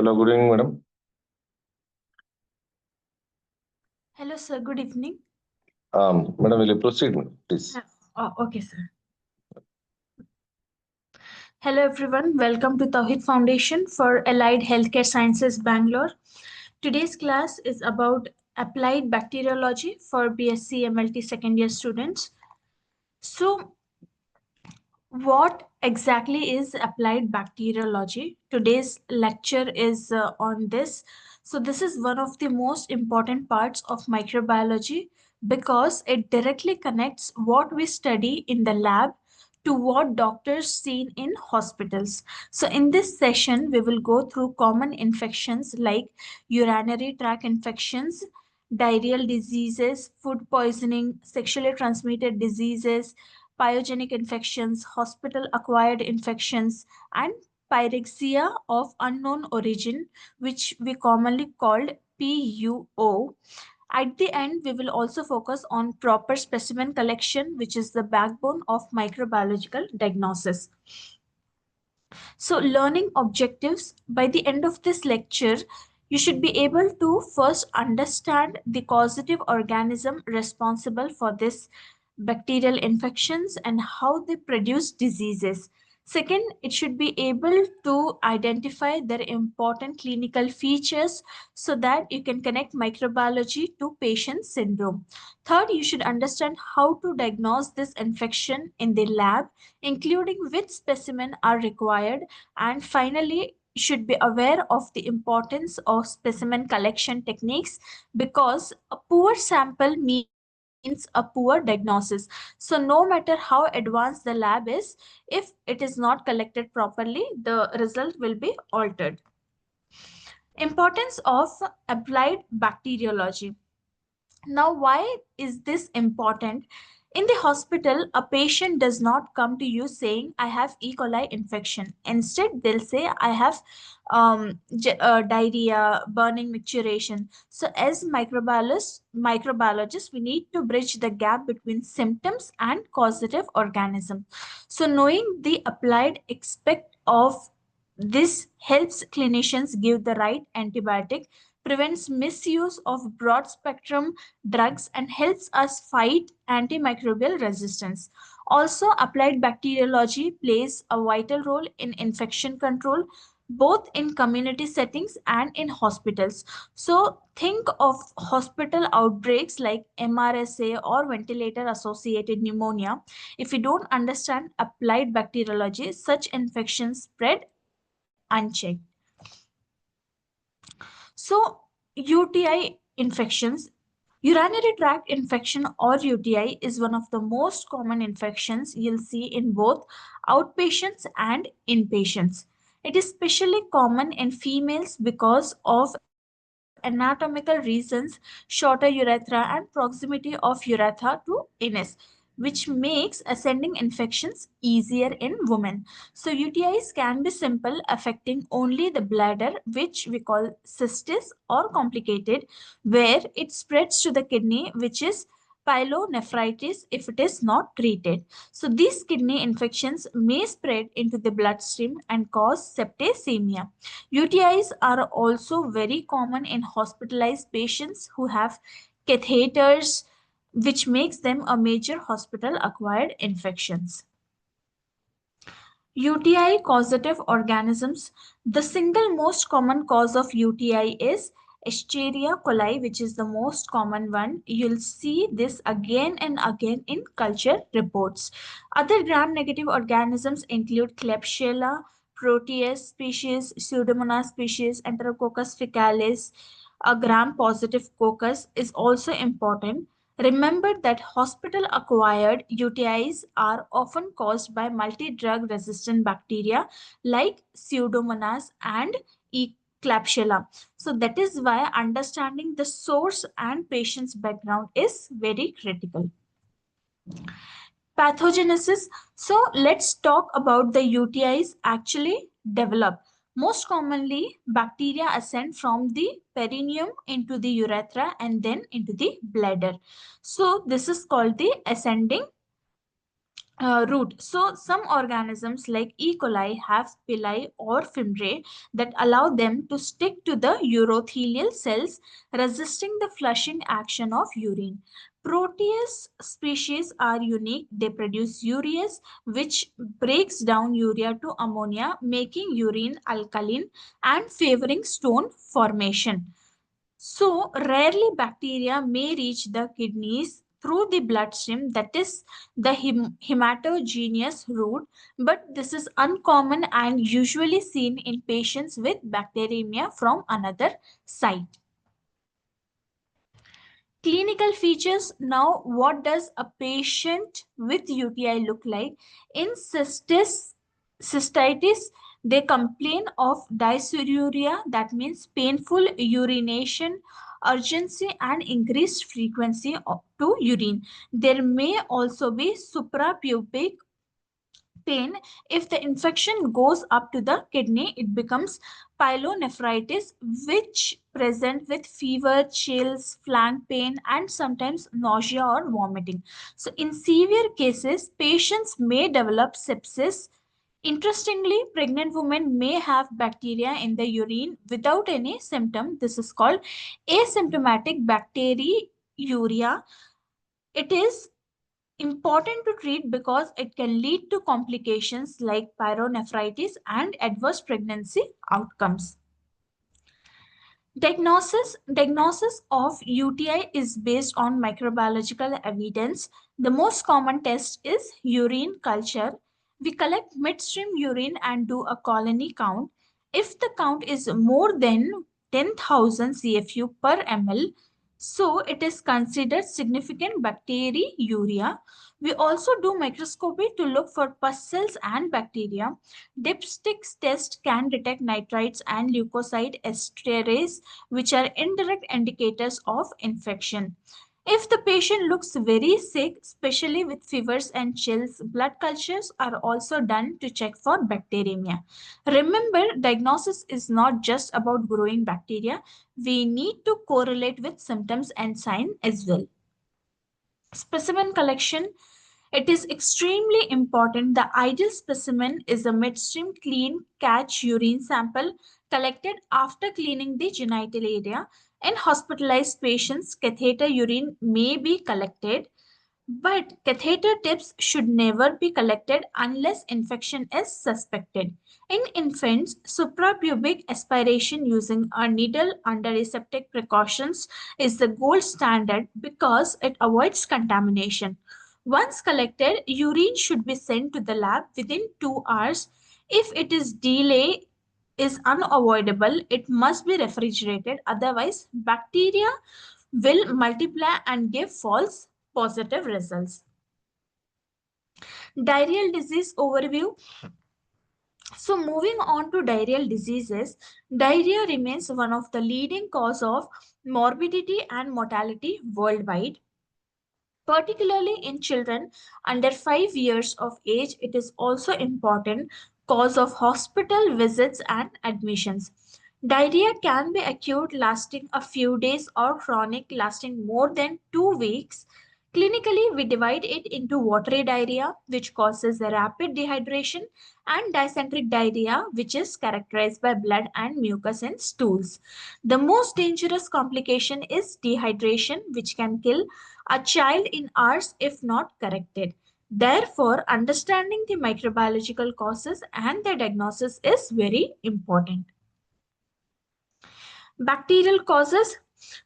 Hello, good evening, madam. Hello, sir. Good evening. Madam, will you proceed, madam, please? Okay, sir. Hello, everyone. Welcome to Tawhid Foundation for Allied Healthcare Sciences, Bangalore. Today's class is about applied bacteriology for BSc MLT second year students. So, what exactly is applied bacteriology? Today's lecture is on this. So, this is one of the most important parts of microbiology because it directly connects what we study in the lab to what doctors see in hospitals. So, in this session, we will go through common infections like urinary tract infections, diarrheal diseases, food poisoning, sexually transmitted diseases, pyogenic infections, hospital acquired infections, and pyrexia of unknown origin, which we commonly called PUO. At the end, we will also focus on proper specimen collection, which is the backbone of microbiological diagnosis. So, learning objectives by the end of this lecture, you should be able to first understand the causative organism responsible for this bacterial infections and how they produce diseases. Second, it should be able to identify their important clinical features so that you can connect microbiology to patient syndrome. Third, you should understand how to diagnose this infection in the lab, including which specimen are required, and finally should be aware of the importance of specimen collection techniques because a poor sample means a poor diagnosis. So no matter how advanced the lab is, if it is not collected properly, the result will be altered. Importance of applied bacteriology. Now, why is this important? In the hospital, a patient does not come to you saying, I have E. coli infection. Instead, they'll say, I have diarrhea, burning micturition. So, as microbiologists, we need to bridge the gap between symptoms and causative organism. So, knowing the applied aspect of this helps clinicians give the right antibiotic, prevents misuse of broad spectrum drugs, and helps us fight antimicrobial resistance. Also, applied bacteriology plays a vital role in infection control, both in community settings and in hospitals. So, think of hospital outbreaks like MRSA or ventilator associated pneumonia. If you don't understand applied bacteriology, such infections spread unchecked. So, UTI infections, urinary tract infection or UTI is one of the most common infections you'll see in both outpatients and inpatients. It is especially common in females because of anatomical reasons, shorter urethra and proximity of urethra to anus, which makes ascending infections easier in women. So UTIs can be simple, affecting only the bladder, which we call cystis, or complicated, where it spreads to the kidney, which is pyelonephritis if it is not treated. So these kidney infections may spread into the bloodstream and cause septicemia. UTIs are also very common in hospitalized patients who have catheters, which makes them a major hospital acquired infections. UTI causative organisms. The single most common cause of UTI is Escherichia coli, which is the most common one. You'll see this again and again in culture reports. Other gram-negative organisms include Klebsiella, Proteus species, Pseudomonas species, Enterococcus faecalis. A gram-positive coccus is also important. Remember that hospital acquired UTIs are often caused by multi drug resistant bacteria like Pseudomonas and E. Klebsiella. So, that is why understanding the source and patient's background is very critical. Pathogenesis. So, let's talk about the UTIs actually develop. Most commonly, bacteria ascend from the perineum into the urethra and then into the bladder. So, this is called the ascending route. So some organisms like E. coli have pili or fimbriae that allow them to stick to the urothelial cells, resisting the flushing action of urine. Proteus species are unique. They produce urease, which breaks down urea to ammonia, making urine alkaline and favoring stone formation. So, rarely bacteria may reach the kidneys through the bloodstream, that is the hematogenous route, but this is uncommon and usually seen in patients with bacteremia from another site. Clinical features. Now, what does a patient with UTI look like? In cystitis, they complain of dysuria, that means painful urination, urgency, and increased frequency to urine. There may also be suprapubic pain. If the infection goes up to the kidney, it becomes pyelonephritis, which present with fever, chills, flank pain, and sometimes nausea or vomiting. So in severe cases, patients may develop sepsis. Interestingly, pregnant women may have bacteria in the urine without any symptom. This is called asymptomatic bacteriuria. It is important to treat because it can lead to complications like pyelonephritis and adverse pregnancy outcomes. Diagnosis of UTI is based on microbiological evidence. The most common test is urine culture. We collect midstream urine and do a colony count. If the count is more than 10,000 CFU per ml, so it is considered significant bacteriuria. We also do microscopy to look for pus cells and bacteria. Dipstick test can detect nitrites and leukocyte esterase, which are indirect indicators of infection. If the patient looks very sick, especially with fevers and chills, blood cultures are also done to check for bacteremia. Remember, diagnosis is not just about growing bacteria. We need to correlate with symptoms and sign as well. Specimen collection. It is extremely important. The ideal specimen is a midstream clean catch urine sample collected after cleaning the genital area. In hospitalized patients, catheter urine may be collected, but catheter tips should never be collected unless infection is suspected. In infants, suprapubic aspiration using a needle under aseptic precautions is the gold standard because it avoids contamination. Once collected, urine should be sent to the lab within 2 hours. If it is delay is unavoidable, it must be refrigerated, otherwise bacteria will multiply and give false positive results. Diarrheal disease overview. So moving on to diarrheal diseases, diarrhea remains one of the leading cause of morbidity and mortality worldwide. Particularly in children under 5 years of age, it is also important cause of hospital visits and admissions. Diarrhea can be acute lasting a few days or chronic lasting more than 2 weeks. Clinically, we divide it into watery diarrhea, which causes a rapid dehydration, and dysenteric diarrhea, which is characterized by blood and mucus in stools. The most dangerous complication is dehydration, which can kill a child in hours if not corrected. Therefore, understanding the microbiological causes and the diagnosis is very important. Bacterial causes.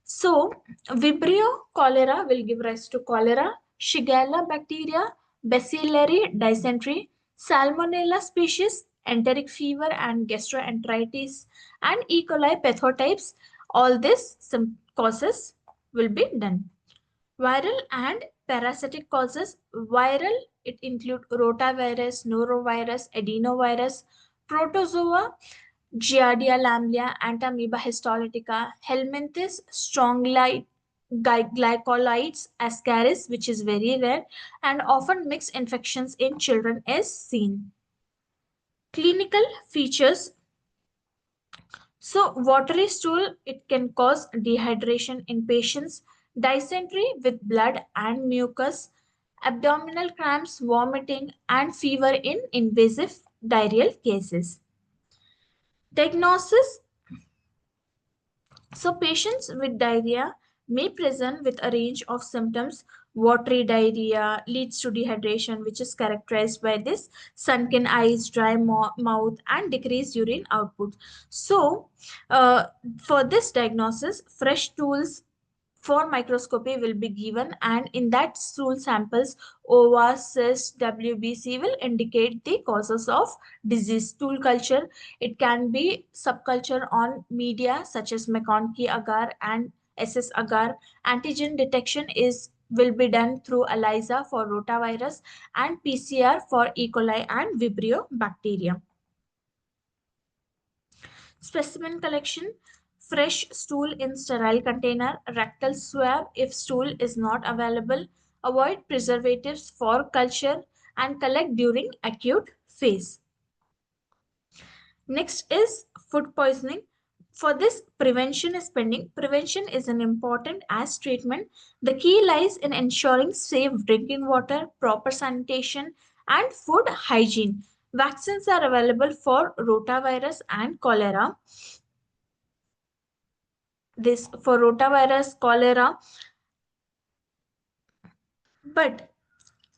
So, Vibrio cholera will give rise to cholera, Shigella bacteria, bacillary dysentery, Salmonella species, enteric fever and gastroenteritis, and E. coli pathotypes. All these causes will be done. Viral and parasitic causes. Viral, it include rotavirus, norovirus, adenovirus, protozoa, Giardia lamblia, Entamoeba histolytica, Helminthes, strongyloids, glycolides, ascaris, which is very rare, and often mixed infections in children is seen. Clinical features. So, watery stool, it can cause dehydration in patients, dysentery with blood and mucus, abdominal cramps, vomiting, and fever in invasive diarrheal cases. Diagnosis. So, patients with diarrhea may present with a range of symptoms. Watery diarrhea leads to dehydration, which is characterized by this sunken eyes, dry mouth, and decreased urine output. So, uh, for this diagnosis, fresh stools for microscopy will be given, and in that stool samples ova, cyst, wbc will indicate the causes of disease. Stool culture, it can be subculture on media such as mcconkey agar and ss agar. Antigen detection is will be done through ELISA for rotavirus and PCR for E. coli and Vibrio bacteria. Specimen collection, fresh stool in sterile container, rectal swab if stool is not available, avoid preservatives for culture and collect during acute phase. Next is food poisoning. For this, prevention is pending. Prevention is an important as treatment. The key lies in ensuring safe drinking water, proper sanitation, and food hygiene. Vaccines are available for rotavirus and cholera. This for rotavirus, cholera, but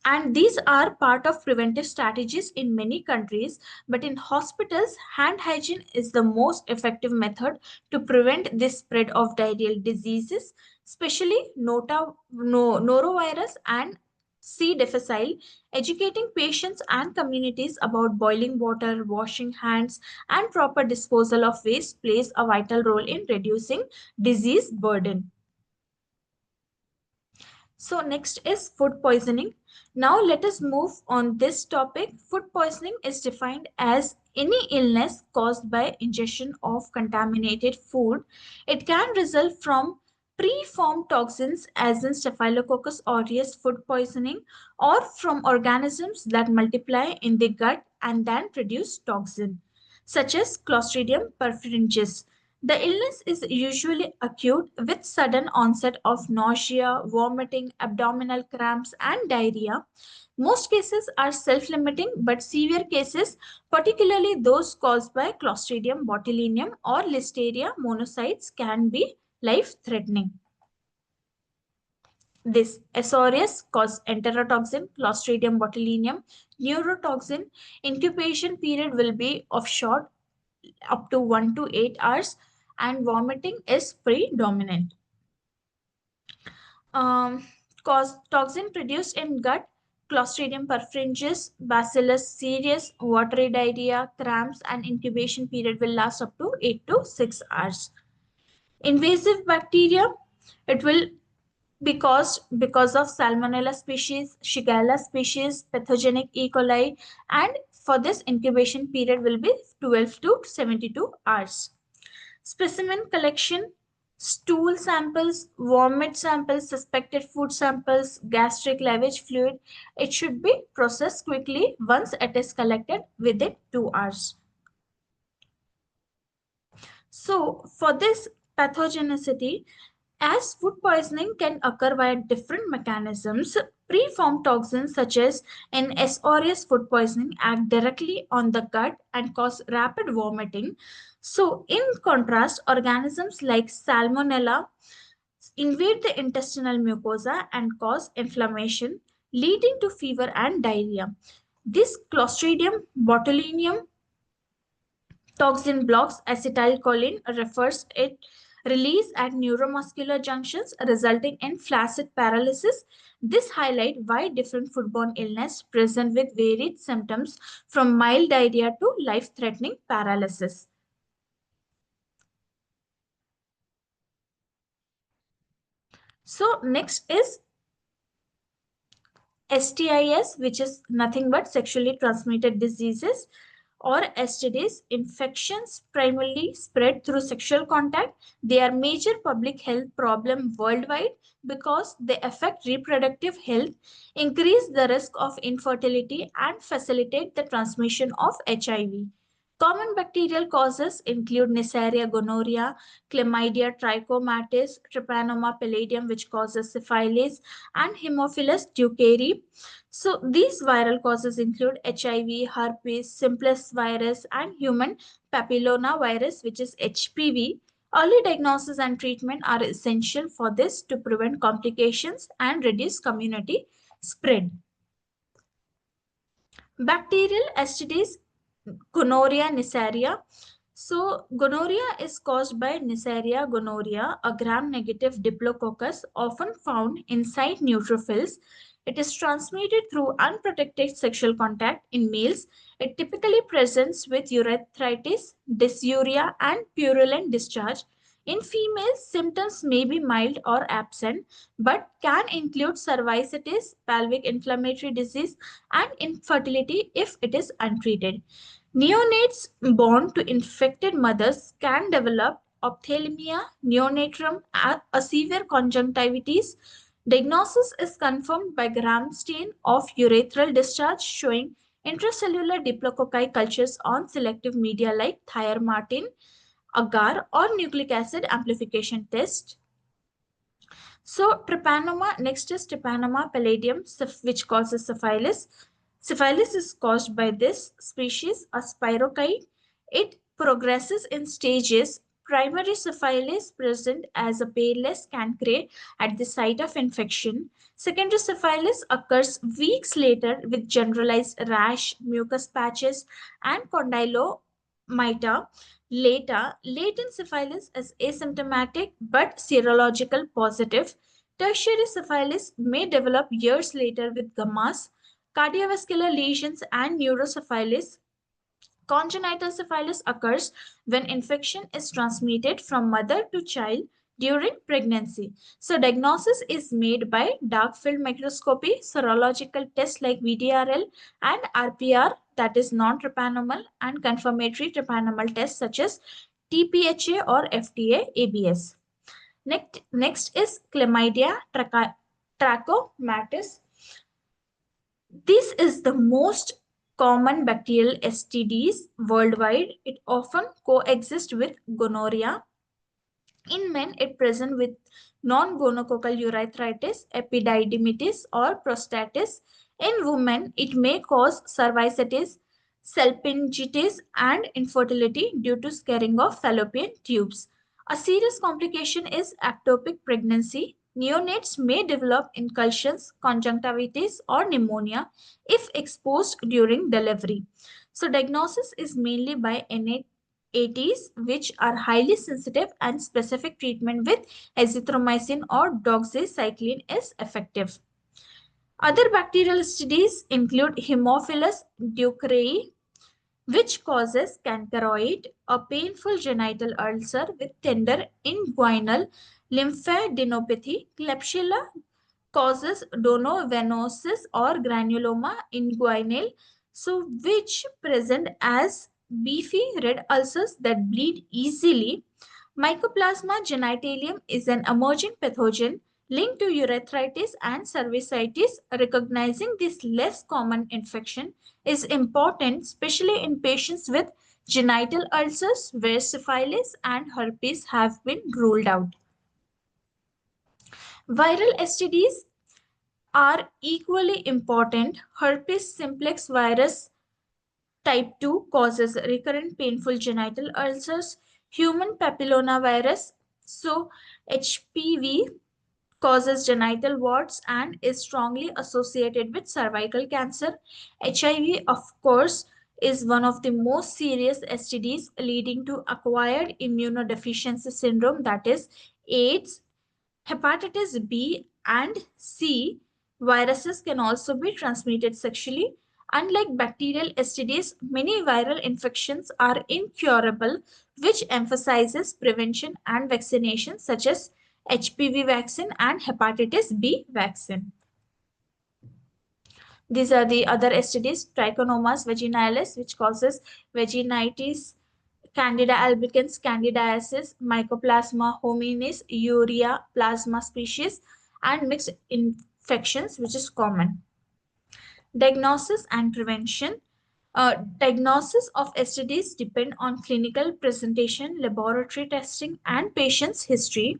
and these are part of preventive strategies in many countries, but in hospitals hand hygiene is the most effective method to prevent this spread of diarrheal diseases, especially norovirus and c difficile. Educating patients and communities about boiling water, washing hands, and proper disposal of waste plays a vital role in reducing disease burden. So next is food poisoning. Now let us move on this topic. Food poisoning is defined as any illness caused by ingestion of contaminated food. It can result from preformed toxins as in Staphylococcus aureus food poisoning, or from organisms that multiply in the gut and then produce toxin such as Clostridium perfringens. The illness is usually acute with sudden onset of nausea, vomiting, abdominal cramps, and diarrhea. Most cases are self limiting, but severe cases, particularly those caused by Clostridium botulinum or Listeria monocytes, can be life threatening. This SRS cause enterotoxin, Clostridium botulinum, neurotoxin. Incubation period will be of short up to 1 to 8 hours, and vomiting is predominant. Cause toxin produced in gut, Clostridium perfringens, Bacillus cereus, watery diarrhea, cramps, and incubation period will last up to 8 to 6 hours. Invasive bacteria, it will be caused because of Salmonella species, Shigella species, pathogenic E. coli, and for this incubation period will be 12 to 72 hours. Specimen collection, stool samples, vomit samples, suspected food samples, gastric lavage fluid. It should be processed quickly once it is collected within 2 hours. So for this pathogenicity, as food poisoning can occur via different mechanisms, preformed toxins such as in S. aureus food poisoning act directly on the gut and cause rapid vomiting. So, in contrast, organisms like Salmonella invade the intestinal mucosa and cause inflammation, leading to fever and diarrhea. This Clostridium botulinum toxin blocks acetylcholine, refers it release at neuromuscular junctions, resulting in flaccid paralysis. This highlight why different foodborne illness present with varied symptoms from mild diarrhea to life-threatening paralysis. So next is STIs, which is nothing but sexually transmitted diseases, or STDs, infections primarily spread through sexual contact. They are major public health problem worldwide because they affect reproductive health, increase the risk of infertility, and facilitate the transmission of HIV. Common bacterial causes include Neisseria gonorrhea, Chlamydia trichomatis, Trypanosoma pallidum, which causes syphilis, and Haemophilus ducari. So, these viral causes include HIV, herpes, simplex virus, and human papillomavirus, which is HPV. Early diagnosis and treatment are essential for this to prevent complications and reduce community spread. Bacterial STDs, gonorrhea, Neisseria. So, gonorrhea is caused by Neisseria gonorrhea, a gram-negative diplococcus often found inside neutrophils. It is transmitted through unprotected sexual contact in males. It typically presents with urethritis, dysuria, and purulent discharge. In females, symptoms may be mild or absent, but can include cervicitis, pelvic inflammatory disease, and infertility if it is untreated. Neonates born to infected mothers can develop ophthalmia neonatum, a severe conjunctivitis. Diagnosis is confirmed by gram stain of urethral discharge showing intracellular diplococci cultures on selective media like thiomartin, agar, or nucleic acid amplification test. So trypanoma, next is Trypanosoma pallidum, which causes syphilis. Syphilis is caused by this species, a spirochete. It progresses in stages. Primary syphilis present as a paleness cancre at the site of infection. Secondary syphilis occurs weeks later with generalized rash, mucus patches, and condylomata. Latent syphilis is asymptomatic but serological positive. Tertiary syphilis may develop years later with gammas, cardiovascular lesions, and neurosyphilis. Congenital syphilis occurs when infection is transmitted from mother to child during pregnancy. So, diagnosis is made by dark field microscopy, serological tests like VDRL and RPR, that is non trypanomal, and confirmatory trypanomal tests such as TPHA or FDA ABS. Next is Chlamydia trachomatis. This is the most common bacterial STDs worldwide. It often coexists with gonorrhea. In men, it presents with non-gonococcal urethritis, epididymitis, or prostatitis. In women, it may cause cervicitis, salpingitis, and infertility due to scarring of fallopian tubes. A serious complication is ectopic pregnancy. Neonates may develop incursions, conjunctivitis, or pneumonia if exposed during delivery. So, diagnosis is mainly by ATs, which are highly sensitive, and specific treatment with azithromycin or doxycycline is effective. Other bacterial STDs include Haemophilus ducrei, which causes cankeroid, a painful genital ulcer with tender inguinal lymphadenopathy. Klebsiella causes donovenosis or granuloma inguinal, so which present as beefy red ulcers that bleed easily. Mycoplasma genitalium is an emerging pathogen linked to urethritis and cervicitis. Recognizing this less common infection is important, especially in patients with genital ulcers where syphilis and herpes have been ruled out. Viral STDs are equally important. Herpes simplex virus type 2 causes recurrent painful genital ulcers. Human papillomavirus, so HPV, causes genital warts and is strongly associated with cervical cancer. HIV, of course, is one of the most serious STDs leading to acquired immunodeficiency syndrome, that is AIDS. Hepatitis B and C viruses can also be transmitted sexually. Unlike bacterial STDs, many viral infections are incurable, which emphasizes prevention and vaccination such as HPV vaccine and hepatitis B vaccine. These are the other STDs: Trichomonas vaginalis, which causes vaginitis, Candida albicans, Candidiasis, Mycoplasma hominis, urea plasma species, and mixed infections, which is common. Diagnosis and prevention. Diagnosis of STDs depend on clinical presentation, laboratory testing, and patient's history.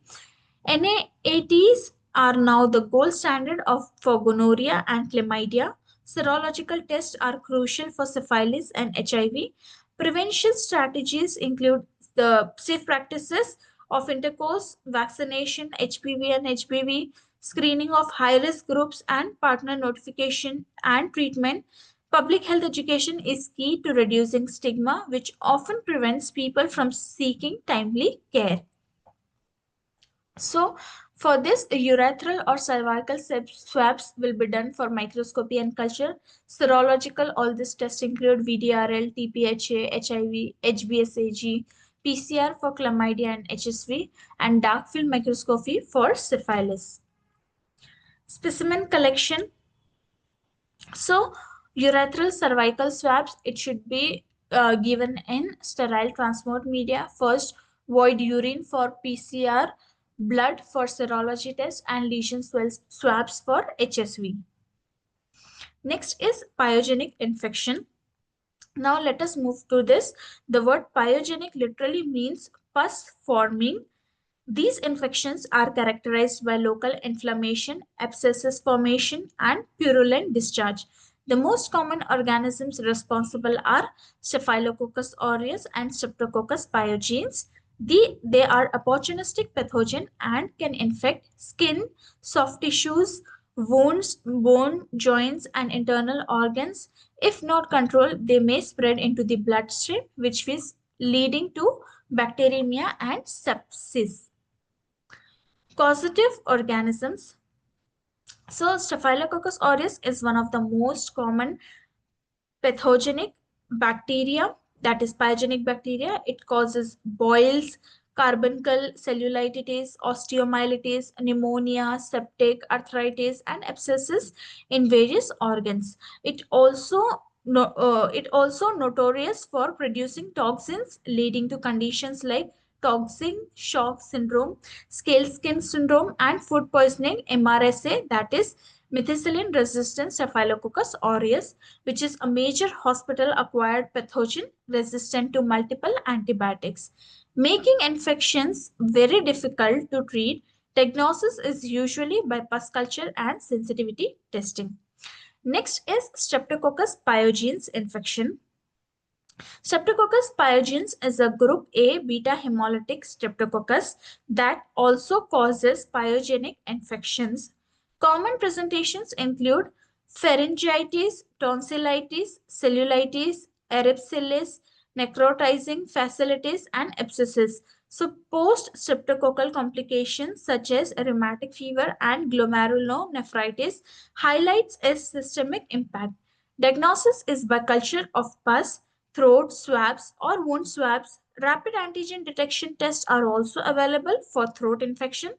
NAATs are now the gold standard for gonorrhea and chlamydia. Serological tests are crucial for syphilis and HIV. Prevention strategies include the safe practices of intercourse, vaccination, HPV and HPV, screening of high risk groups, and partner notification and treatment. Public health education is key to reducing stigma, which often prevents people from seeking timely care. So, for this, urethral or cervical swabs will be done for microscopy and culture. Serological, all these tests include VDRL, TPHA, HIV, HBsAg, PCR for chlamydia and HSV, and dark field microscopy for syphilis. Specimen collection. So, urethral cervical swabs, it should be given in sterile transport media. First, void urine for PCR, blood for serology test, and lesion swabs for HSV. Next is pyogenic infection. Now let us move to this. The word pyogenic literally means pus forming. These infections are characterized by local inflammation, abscesses formation, and purulent discharge. The most common organisms responsible are Staphylococcus aureus and Streptococcus pyogenes. They are opportunistic pathogen and can infect skin, soft tissues, wounds, bone, joints, and internal organs. If not controlled, they may spread into the bloodstream, which is leading to bacteremia and sepsis. Causative organisms. So, Staphylococcus aureus is one of the most common pathogenic bacteria, that is pyogenic bacteria. It causes boils, carbuncle, cellulitis, osteomyelitis, pneumonia, septic, arthritis, and abscesses in various organs. It also notorious for producing toxins leading to conditions like toxic shock syndrome, scale skin syndrome, and food poisoning MRSA, that is methicillin resistant Staphylococcus aureus, which is a major hospital acquired pathogen resistant to multiple antibiotics, making infections very difficult to treat. Diagnosis is usually by pus culture and sensitivity testing. Next is Streptococcus pyogenes infection. Streptococcus pyogenes is a group A beta hemolytic streptococcus that also causes pyogenic infections. Common presentations include pharyngitis, tonsillitis, cellulitis, erysipelas, necrotizing fasciitis, and abscesses. So, post-streptococcal complications such as rheumatic fever and glomerulonephritis highlights a systemic impact. Diagnosis is by culture of pus, throat swabs, or wound swabs. Rapid antigen detection tests are also available for throat infection.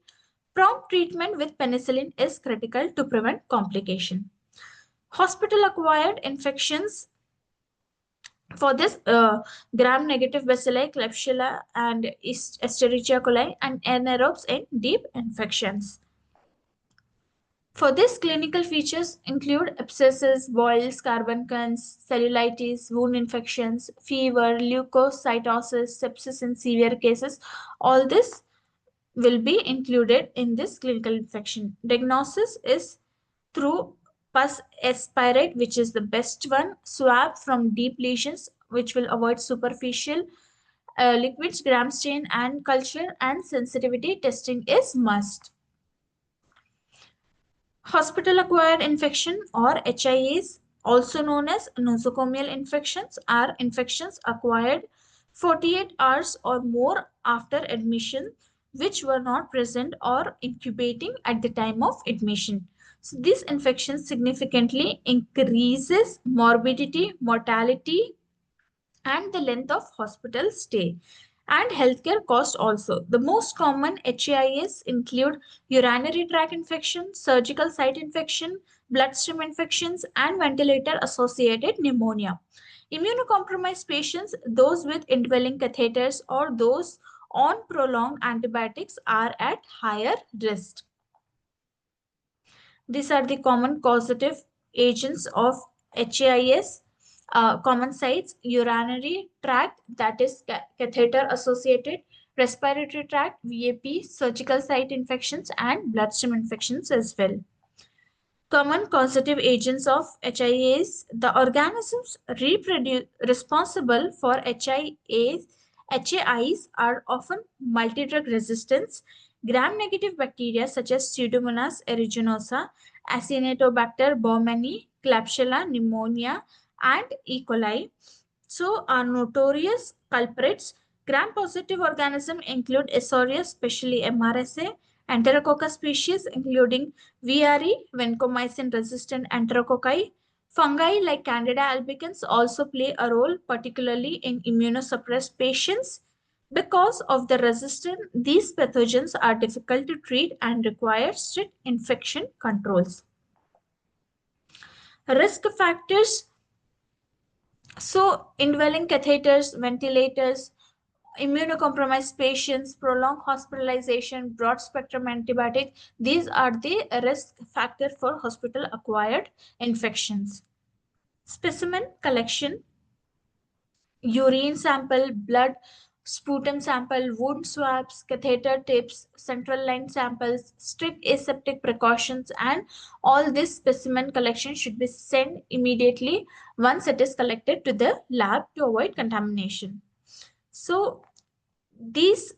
Prompt treatment with penicillin is critical to prevent complication. Hospital-acquired infections. For this, gram-negative bacilli, Klebsiella, and Escherichia coli, and anaerobes in deep infections. For this, clinical features include abscesses, boils, carbuncles, cellulitis, wound infections, fever, leukocytosis, sepsis in severe cases. All this will be included in this clinical infection. Diagnosis is through pus aspirate, which is the best one, swab from deep lesions, which will avoid superficial liquids, gram stain, and culture, and sensitivity testing is must. Hospital-acquired infection or HIAs, also known as nosocomial infections, are infections acquired 48 hours or more after admission, which were not present or incubating at the time of admission. So this infection significantly increases morbidity, mortality, and the length of hospital stay and healthcare cost also. The most common HAIs include urinary tract infection, surgical site infection, bloodstream infections, and ventilator associated pneumonia. Immunocompromised patients, those with indwelling catheters, or those on prolonged antibiotics are at higher risk. These are the common causative agents of HAIs. Common sites: urinary tract, that is catheter associated; respiratory tract, VAP; surgical site infections, and bloodstream infections as well. Common causative agents of HIAs: the organisms responsible for HIAs are often multi-drug resistance. Gram-negative bacteria such as Pseudomonas aeruginosa, Acinetobacter baumannii, Klebsiella pneumonia, and E. coli are notorious culprits. Gram-positive organisms include Escherichia, especially MRSA, Enterococcus species including VRE, vancomycin-resistant enterococci. Fungi like Candida albicans also play a role, particularly in immunosuppressed patients. Because of the resistance, these pathogens are difficult to treat and require strict infection controls. Risk factors: indwelling catheters, ventilators, immunocompromised patients, prolonged hospitalization, broad spectrum antibiotic, these are the risk factor for hospital acquired infections. Specimen collection: urine sample, blood, sputum sample, wound swabs, catheter tips, central line samples, strict aseptic precautions, and all this specimen collection should be sent immediately once it is collected to the lab to avoid contamination. So these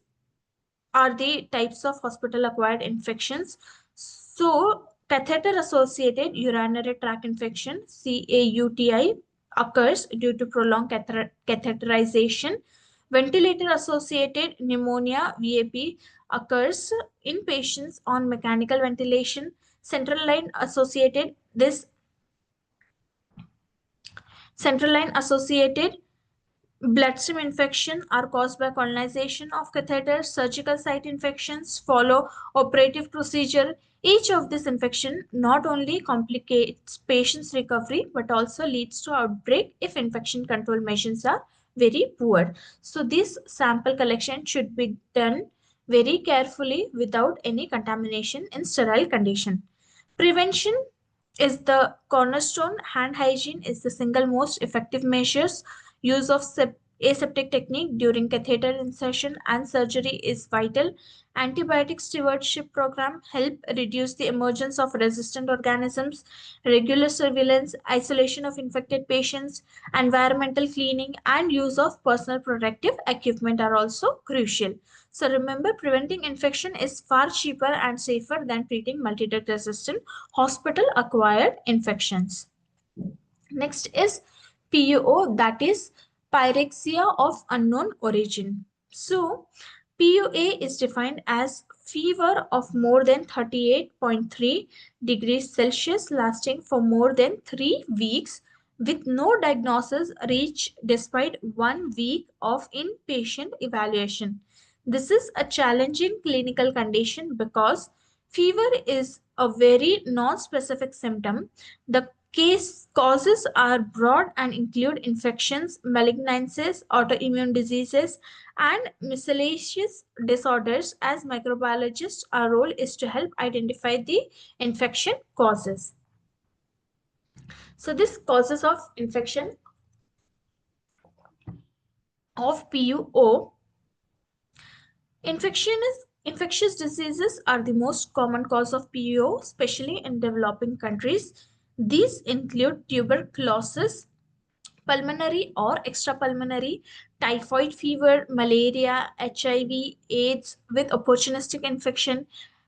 are the types of hospital acquired infections. So catheter associated urinary tract infection, CAUTI, occurs due to prolonged catheterization. Ventilator associated pneumonia, VAP, occurs in patients on mechanical ventilation. Central line associated bloodstream infection are caused by colonization of catheters. Surgical site infections follow operative procedure. Each of these infection not only complicates patient's recovery but also leads to outbreak if infection control measures are very poor. So this sample collection should be done very carefully without any contamination in sterile condition. Prevention is the cornerstone. Hand hygiene is the single most effective measures. Use of aseptic technique during catheter insertion and surgery is vital. Antibiotic stewardship program help reduce the emergence of resistant organisms. Regular surveillance, isolation of infected patients, environmental cleaning, and use of personal protective equipment are also crucial. So remember, preventing infection is far cheaper and safer than treating multi-drug resistant hospital-acquired infections. Next is PUO, that is pyrexia of unknown origin. So PUA is defined as fever of more than 38.3 degrees Celsius lasting for more than 3 weeks with no diagnosis reached despite 1 week of inpatient evaluation. This is a challenging clinical condition because fever is a very non-specific symptom. The case causes are broad and include infections, malignancies, autoimmune diseases, and miscellaneous disorders. As microbiologists, our role is to help identify the infection causes. So this causes of infection of PUO. Infectious diseases are the most common cause of PUO, especially in developing countries. These include tuberculosis, pulmonary or extrapulmonary, typhoid fever, malaria, HIV, AIDS with opportunistic infection,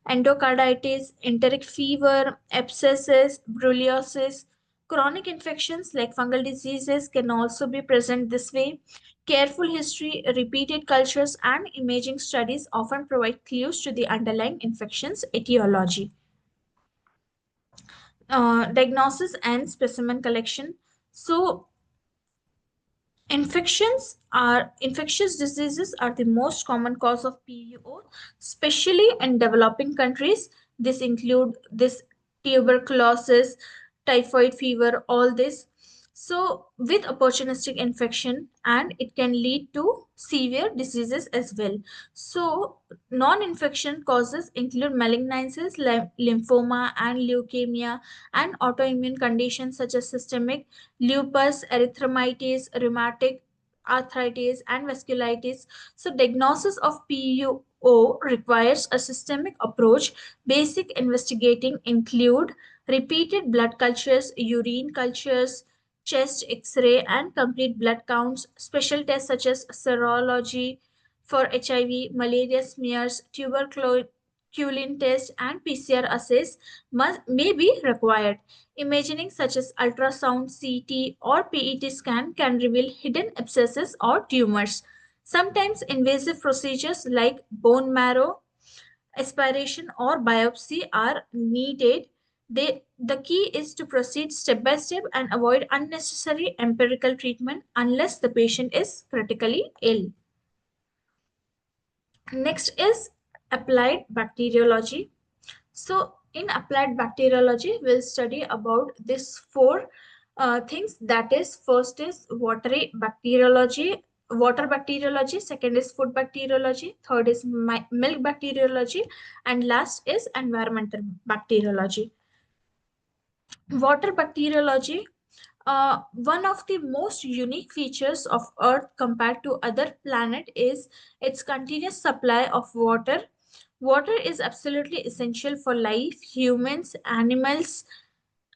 endocarditis, enteric fever, abscesses, brucellosis. Chronic infections like fungal diseases can also be present this way. Careful history, repeated cultures, and imaging studies often provide clues to the underlying infection's etiology. Diagnosis and specimen collection. So infectious diseases are the most common cause of PUO, especially in developing countries. This include tuberculosis, typhoid fever, all this. So, with opportunistic infection, and it can lead to severe diseases as well. So, non-infection causes include malignancies, lymphoma, and leukemia, and autoimmune conditions such as systemic lupus, erythematitis, rheumatic arthritis, and vasculitis. So, diagnosis of PUO requires a systemic approach. Basic investigating include repeated blood cultures, urine cultures, chest x-ray, and complete blood counts. Special tests such as serology for HIV, malaria smears, tuberculin test, and PCR assays may be required. Imaging such as ultrasound, CT, or PET scan can reveal hidden abscesses or tumors. Sometimes invasive procedures like bone marrow aspiration or biopsy are needed. The key is to proceed step by step and avoid unnecessary empirical treatment unless the patient is critically ill. Next is applied bacteriology. So in applied bacteriology, we'll study about this four things. That is, first is water bacteriology. Second is food bacteriology. Third is milk bacteriology, and last is environmental bacteriology. Water bacteriology. One of the most unique features of Earth compared to other planet is its continuous supply of water. Water is absolutely essential for life. Humans, animals,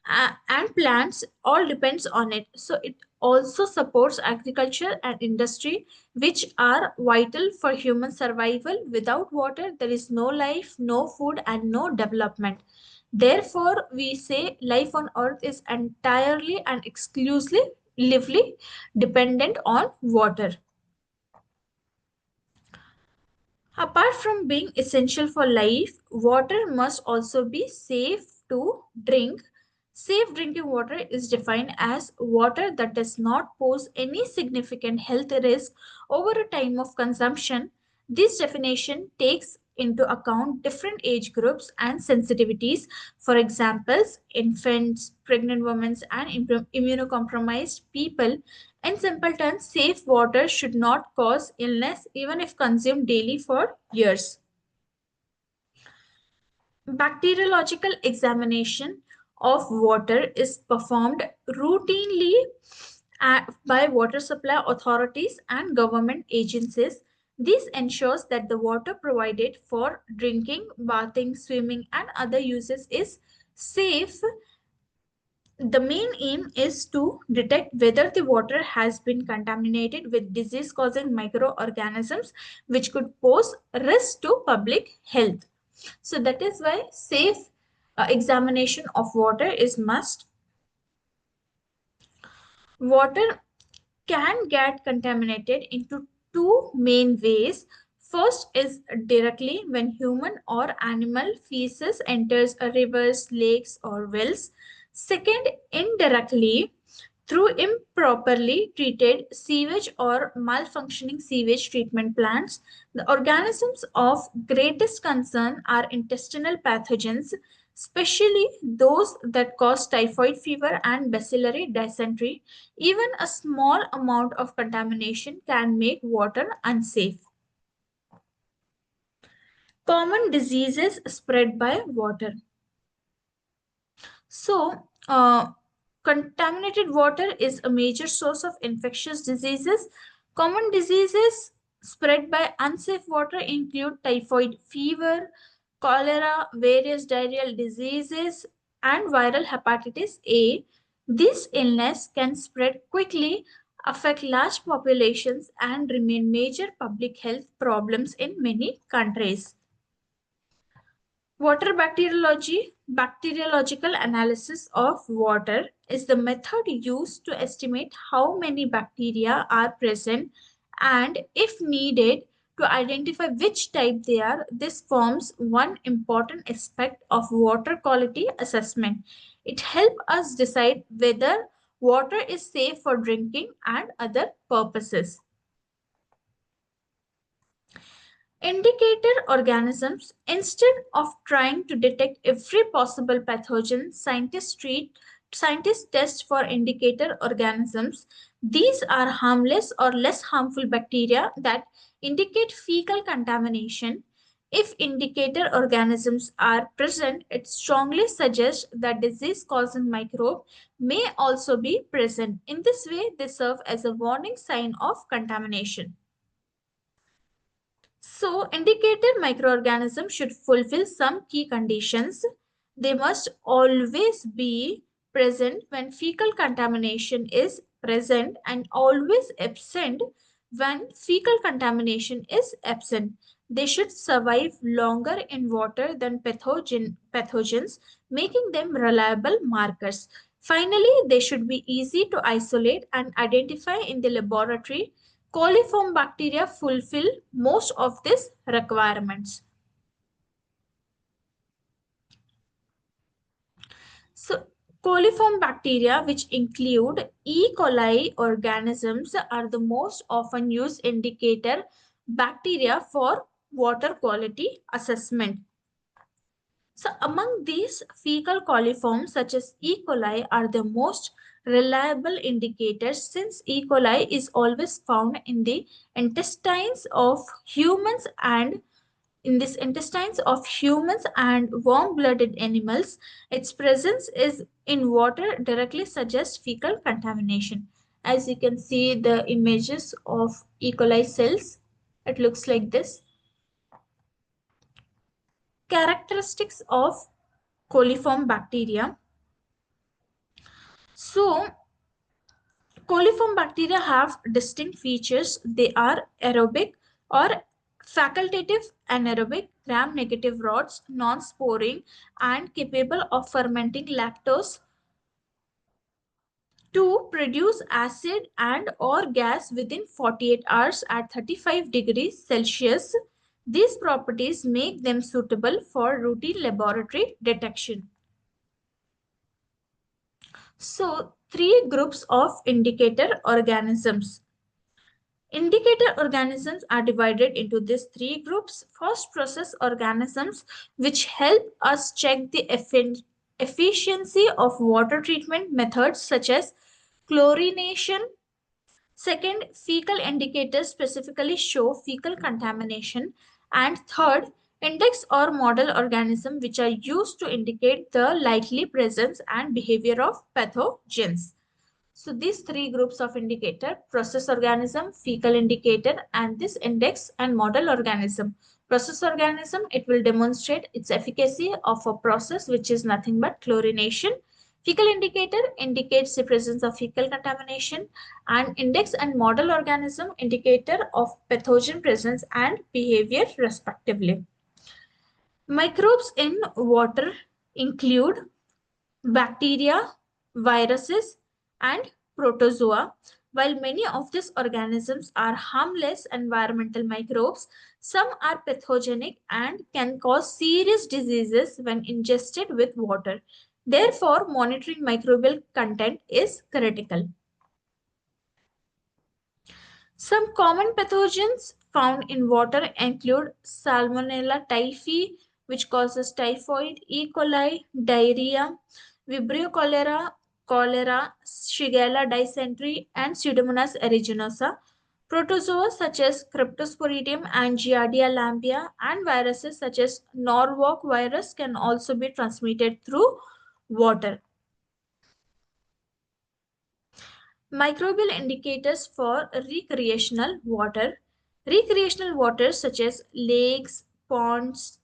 and plants all depends on it. So it also supports agriculture and industry, which are vital for human survival. Without water, there is no life, no food, and no development. Therefore, we say life on earth is entirely and exclusively dependent on water. Apart from being essential for life, water must also be safe to drink. Safe drinking water is defined as water that does not pose any significant health risk over a time of consumption. This definition takes into account different age groups and sensitivities. For examples, infants, pregnant women, and immunocompromised people. In simple terms, safe water should not cause illness even if consumed daily for years. Bacteriological examination of water is performed routinely by water supply authorities and government agencies. This ensures that the water provided for drinking, bathing, swimming, and other uses is safe. The main aim is to detect whether the water has been contaminated with disease causing microorganisms which could pose risk to public health. So that is why safe examination of water is must. Water can get contaminated into two main ways. First is directly when human or animal feces enters a rivers, lakes, or wells. Second, indirectly through improperly treated sewage or malfunctioning sewage treatment plants. The organisms of greatest concern are intestinal pathogens, especially those that cause typhoid fever and bacillary dysentery. Even a small amount of contamination can make water unsafe. Common diseases spread by water. So, contaminated water is a major source of infectious diseases. Common diseases spread by unsafe water include typhoid fever, cholera, various diarrheal diseases, and viral hepatitis A. This illness can spread quickly, affect large populations, and remain major public health problems in many countries. Water bacteriology, bacteriological analysis of water, is the method used to estimate how many bacteria are present and, if needed, to identify which type they are. This forms one important aspect of water quality assessment. It helps us decide whether water is safe for drinking and other purposes. Indicator organisms. Instead of trying to detect every possible pathogen, scientists scientists test for indicator organisms. These are harmless or less harmful bacteria that indicate fecal contamination. If indicator organisms are present, it strongly suggests that disease-causing microbe may also be present. In this way, they serve as a warning sign of contamination. So, indicator microorganisms should fulfill some key conditions. They must always be present when fecal contamination is present and always absent when fecal contamination is absent. They should survive longer in water than pathogens, making them reliable markers. Finally, they should be easy to isolate and identify in the laboratory. Coliform bacteria fulfill most of these requirements. So, coliform bacteria, which include E. coli organisms, are the most often used indicator bacteria for water quality assessment. So, among these, fecal coliforms such as E. coli are the most reliable indicators since E. coli is always found in the intestines of humans and warm-blooded animals. Its presence is in water directly suggests fecal contamination. As you can see the images of E. coli cells, it looks like this. Characteristics of coliform bacteria. So, coliform bacteria have distinct features. They are aerobic or facultative anaerobic, gram-negative rods, non-sporing, and capable of fermenting lactose to produce acid and or gas within 48 hours at 35 degrees Celsius. These properties make them suitable for routine laboratory detection. So, three groups of indicator organisms. Indicator organisms are divided into these three groups. First, process organisms, which help us check the efficiency of water treatment methods such as chlorination. Second, fecal indicators specifically show fecal contamination. And third, index or model organism, which are used to indicate the likely presence and behavior of pathogens. So these three groups of indicator, process organism, fecal indicator, and this index and model organism. Process organism, it will demonstrate its efficacy of a process which is nothing but chlorination. Fecal indicator indicates the presence of fecal contamination, and index and model organism indicator of pathogen presence and behavior respectively. Microbes in water include bacteria, viruses, and protozoa. While many of these organisms are harmless environmental microbes, some are pathogenic and can cause serious diseases when ingested with water. Therefore, monitoring microbial content is critical. Some common pathogens found in water include Salmonella typhi, which causes typhoid, E. coli, diarrhea, Vibrio cholera, Shigella dysentery, and Pseudomonas aeruginosa. Protozoa such as Cryptosporidium and Giardia lamblia and viruses such as Norwalk virus can also be transmitted through water. Microbial indicators for recreational water. Recreational waters such as lakes, ponds,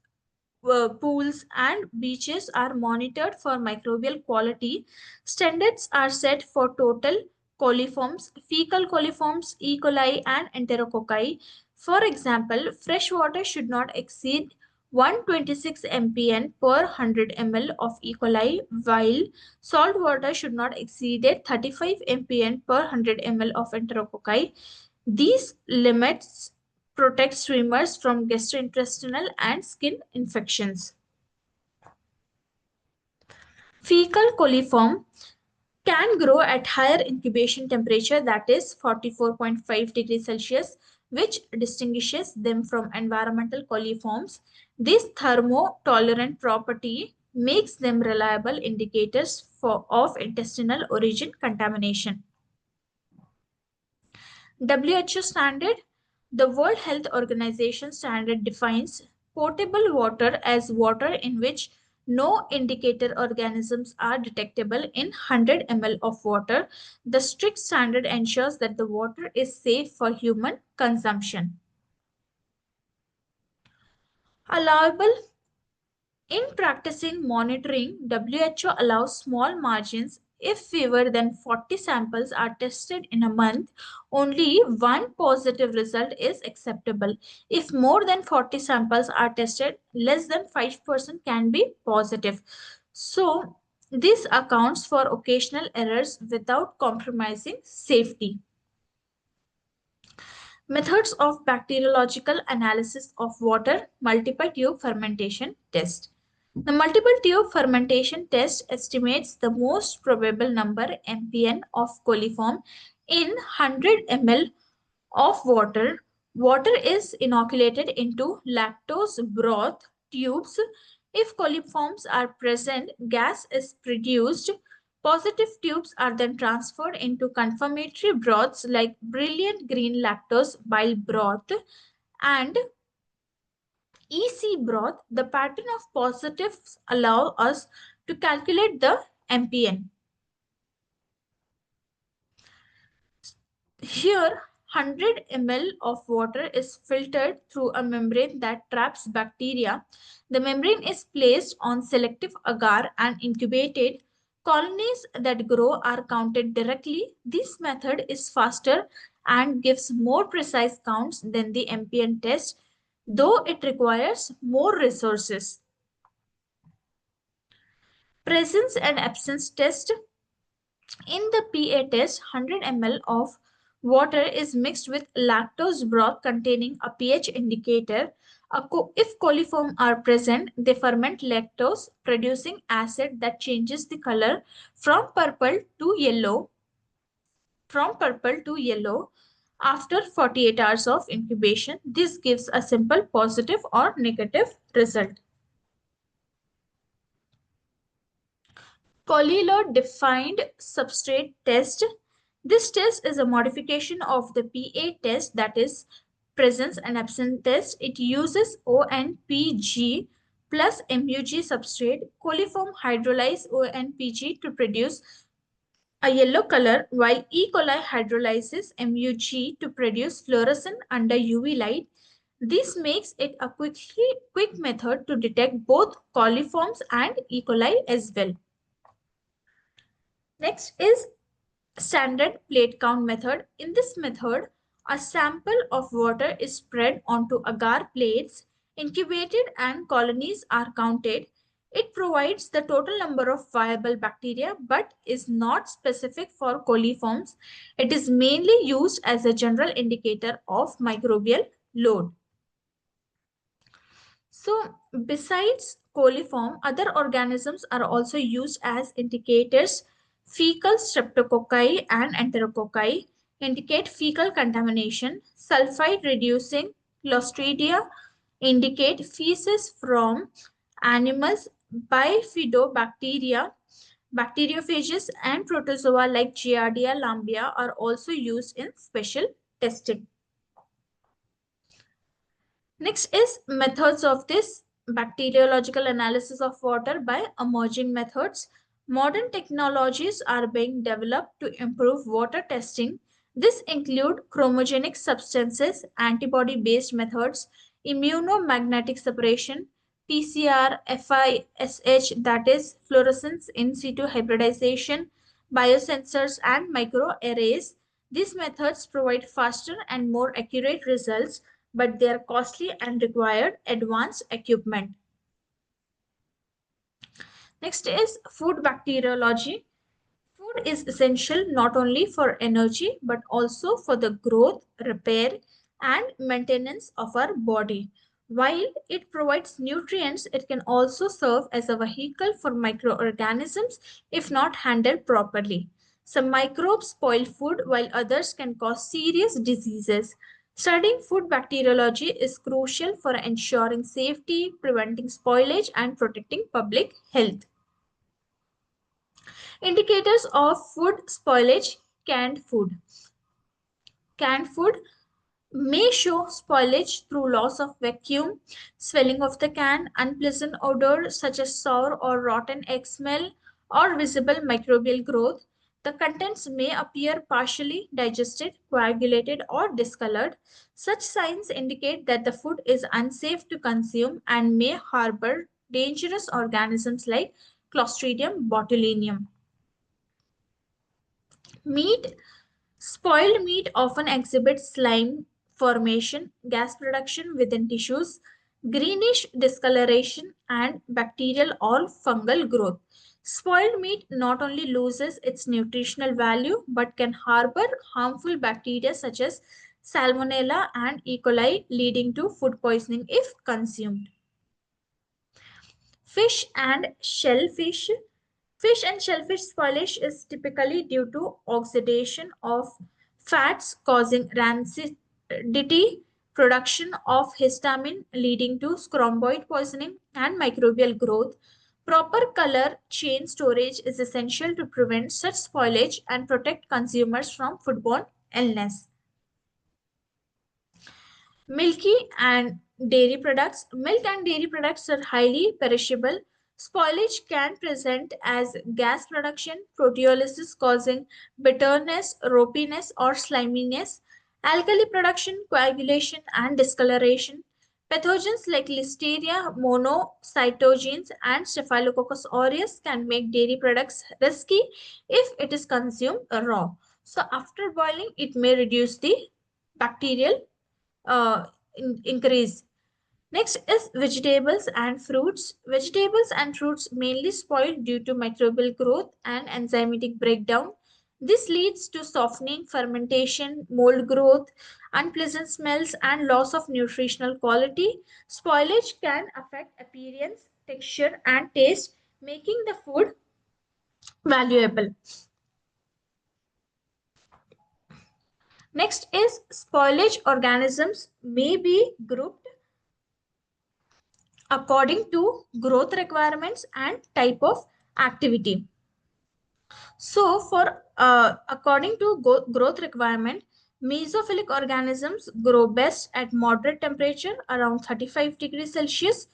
pools, and beaches are monitored for microbial quality. Standards are set for total coliforms, fecal coliforms, E. coli, and enterococci. For example, fresh water should not exceed 126 mpn per 100 ml of E. coli, while salt water should not exceed 35 mpn per 100 ml of enterococci. These limits protect swimmers from gastrointestinal and skin infections. Fecal coliform can grow at higher incubation temperature, that is 44.5 degrees Celsius, which distinguishes them from environmental coliforms. This thermotolerant property makes them reliable indicators of intestinal origin contamination. WHO standard. The World Health Organization standard defines potable water as water in which no indicator organisms are detectable in 100 ml of water. The strict standard ensures that the water is safe for human consumption. Allowable. In practicing monitoring, WHO allows small margins. If fewer than 40 samples are tested in a month, only one positive result is acceptable. If more than 40 samples are tested, less than 5% can be positive. So, this accounts for occasional errors without compromising safety. Methods of bacteriological analysis of water, multiple tube fermentation test. The multiple tube fermentation test estimates the most probable number MPN of coliform in 100 ml of water. Water is inoculated into lactose broth tubes. If coliforms are present, gas is produced. Positive tubes are then transferred into confirmatory broths like brilliant green lactose bile broth and EC broth. The pattern of positives allow us to calculate the MPN. Here, 100 ml of water is filtered through a membrane that traps bacteria. The membrane is placed on selective agar and incubated. Colonies that grow are counted directly. This method is faster and gives more precise counts than the MPN test, though it requires more resources. Presence and absence test. In the PA test, 100 ml of water is mixed with lactose broth containing a pH indicator. If coliform are present, they ferment lactose, producing acid that changes the color from purple to yellow. After 48 hours of incubation. This gives a simple positive or negative result. Colillo-defined substrate test. This test is a modification of the PA test, that is presence and absence test. It uses ONPG plus MUG substrate. Coliform hydrolyze ONPG to produce a yellow color, while E. coli hydrolyzes MUG to produce fluorescent under UV light. This makes it a quick method to detect both coliforms and E. coli as well. Next is standard plate count method. In this method, a sample of water is spread onto agar plates, incubated, and colonies are counted. It provides the total number of viable bacteria but is not specific for coliforms. It is mainly used as a general indicator of microbial load. So, besides coliform, other organisms are also used as indicators. Fecal streptococci and enterococci indicate fecal contamination. Sulfide reducing Clostridia indicate feces from animals. Bifidobacteria, bacteriophages, and protozoa like Giardia lamblia are also used in special testing. Next is methods of this bacteriological analysis of water by emerging methods. Modern technologies are being developed to improve water testing. This include chromogenic substances, antibody-based methods, immunomagnetic separation, PCR, FISH, that is fluorescence in situ hybridization, biosensors, and microarrays. These methods provide faster and more accurate results, but they are costly and require advanced equipment. Next is food bacteriology. Food is essential not only for energy but also for the growth, repair, and maintenance of our body. While it provides nutrients, it can also serve as a vehicle for microorganisms if not handled properly. Some microbes spoil food while others can cause serious diseases. Studying food bacteriology is crucial for ensuring safety, preventing spoilage, and protecting public health. Indicators of food spoilage. Canned food may show spoilage through loss of vacuum, swelling of the can, unpleasant odor such as sour or rotten egg smell, or visible microbial growth. The contents may appear partially digested, coagulated, or discolored. Such signs indicate that the food is unsafe to consume and may harbor dangerous organisms like Clostridium botulinum. Meat Spoiled meat often exhibits slime formation, gas production within tissues, greenish discoloration, and bacterial or fungal growth. Spoiled meat not only loses its nutritional value but can harbor harmful bacteria such as Salmonella and E. coli, leading to food poisoning if consumed. Fish and shellfish. Fish and shellfish spoilage is typically due to oxidation of fats causing rancidity, production of histamine leading to scromboid poisoning and microbial growth. Proper color chain storage is essential to prevent such spoilage and protect consumers from foodborne illness. Milky and dairy products. Milk and dairy products are highly perishable. Spoilage can present as gas production, proteolysis causing bitterness, ropiness, or sliminess, alkali production, coagulation, and discoloration. Pathogens like Listeria monocytogenes and Staphylococcus aureus can make dairy products risky if it is consumed raw. So after boiling, it may reduce the bacterial increase. Next is vegetables and fruits. Vegetables and fruits mainly spoil due to microbial growth and enzymatic breakdown. This leads to softening, fermentation, mold growth, unpleasant smells, and loss of nutritional quality. Spoilage can affect appearance, texture, and taste, making the food valuable. Next is spoilage organisms may be grouped according to growth requirements and type of activity. So for according to growth requirement, mesophilic organisms grow best at moderate temperature around 35 degrees Celsius.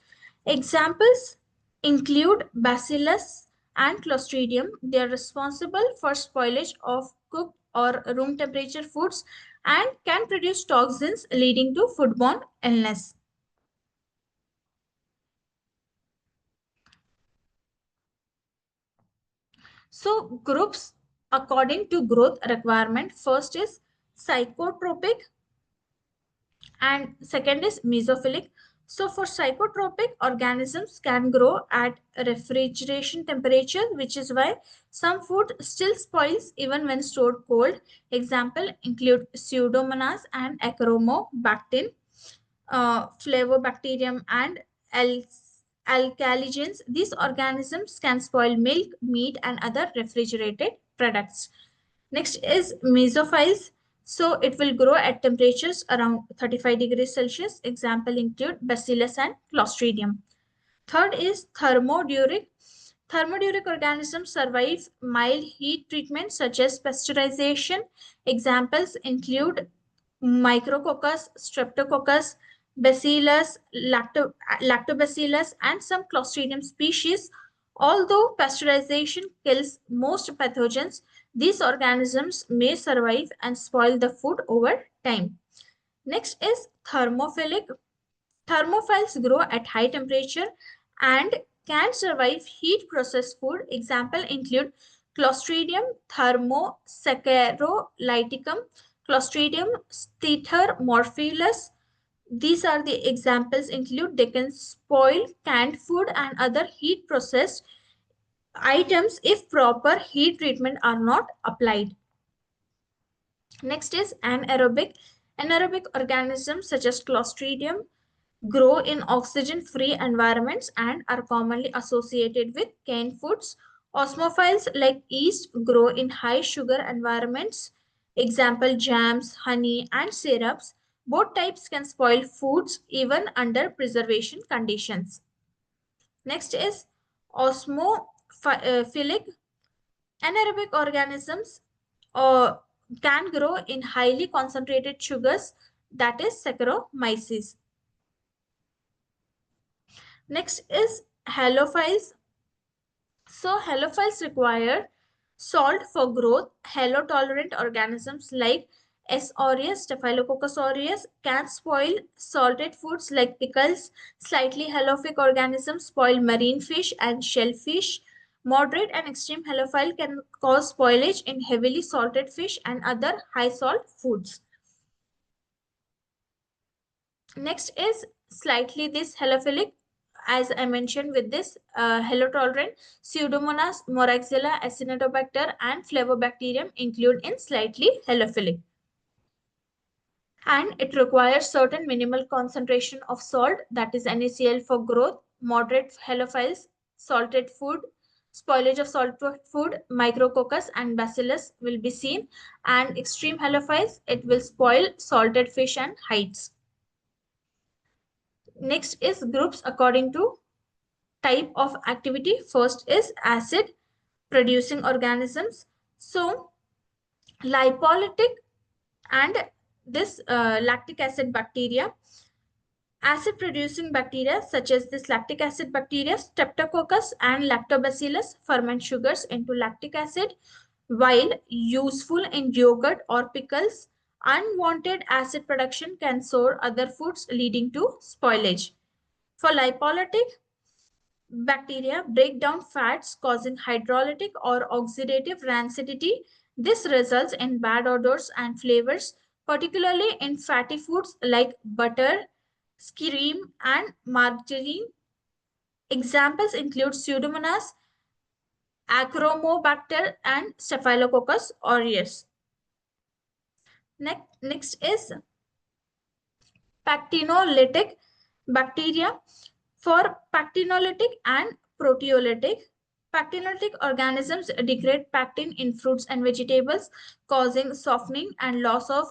Examples include Bacillus and Clostridium. They are responsible for spoilage of cooked or room temperature foods and can produce toxins leading to foodborne illness. So groups according to growth requirement, first is psychotropic and second is mesophilic. So for psychotropic, organisms can grow at refrigeration temperature, which is why some food still spoils even when stored cold. Example include Pseudomonas and Acromobactin, Flavobacterium and alkaligens. These organisms can spoil milk, meat, and other refrigerated products. Next is mesophiles. So it will grow at temperatures around 35 degrees Celsius. Example include Bacillus and Clostridium. Third is thermoduric. Thermoduric organisms survive mild heat treatment such as pasteurization. Examples include Micrococcus, Streptococcus, Bacillus, Lactobacillus, and some Clostridium species. Although pasteurization kills most pathogens, these organisms may survive and spoil the food over time. Next is thermophilic. Thermophiles grow at high temperature and can survive heat processed food. Example include Clostridium thermosaccharolaticum, Clostridium stethomorphilus. These are the examples include they can spoil canned food and other heat processed items if proper heat treatment are not applied. Next is anaerobic. Anaerobic organisms such as Clostridium grow in oxygen-free environments and are commonly associated with canned foods. Osmophiles like yeast grow in high sugar environments. Example jams, honey, and syrups. Both types can spoil foods even under preservation conditions. Next is osmophilic. Anaerobic organisms uh, can grow in highly concentrated sugars, that is Saccharomyces. Next is halophiles. So halophiles require salt for growth. Halotolerant organisms like S. aureus, Staphylococcus aureus can spoil salted foods like pickles. Slightly halophic organisms spoil marine fish and shellfish. Moderate and extreme halophile can cause spoilage in heavily salted fish and other high salt foods. Next is slightly this halophilic, as I mentioned with this halotolerant, Pseudomonas, Moraxella, Acinetobacter, and Flavobacterium include in slightly halophilic. And it requires certain minimal concentration of salt, that is NaCl for growth. Moderate halophiles, salted food, spoilage of salted food, Micrococcus and Bacillus will be seen. And extreme halophiles, it will spoil salted fish and hides. Next is groups according to type of activity. First is acid producing organisms. So lipolytic and this lactic acid bacteria. Acid producing bacteria such as this lactic acid bacteria, Streptococcus and Lactobacillus ferment sugars into lactic acid, while useful in yogurt or pickles. Unwanted acid production can sour other foods leading to spoilage. For lipolytic, bacteria break down fats causing hydrolytic or oxidative rancidity. This results in bad odors and flavors, particularly in fatty foods like butter, cream, and margarine. Examples include Pseudomonas, Achromobacter, and Staphylococcus aureus. Next is pactinolytic bacteria. For pactinolytic and proteolytic, pactinolytic organisms degrade pactin in fruits and vegetables, causing softening and loss of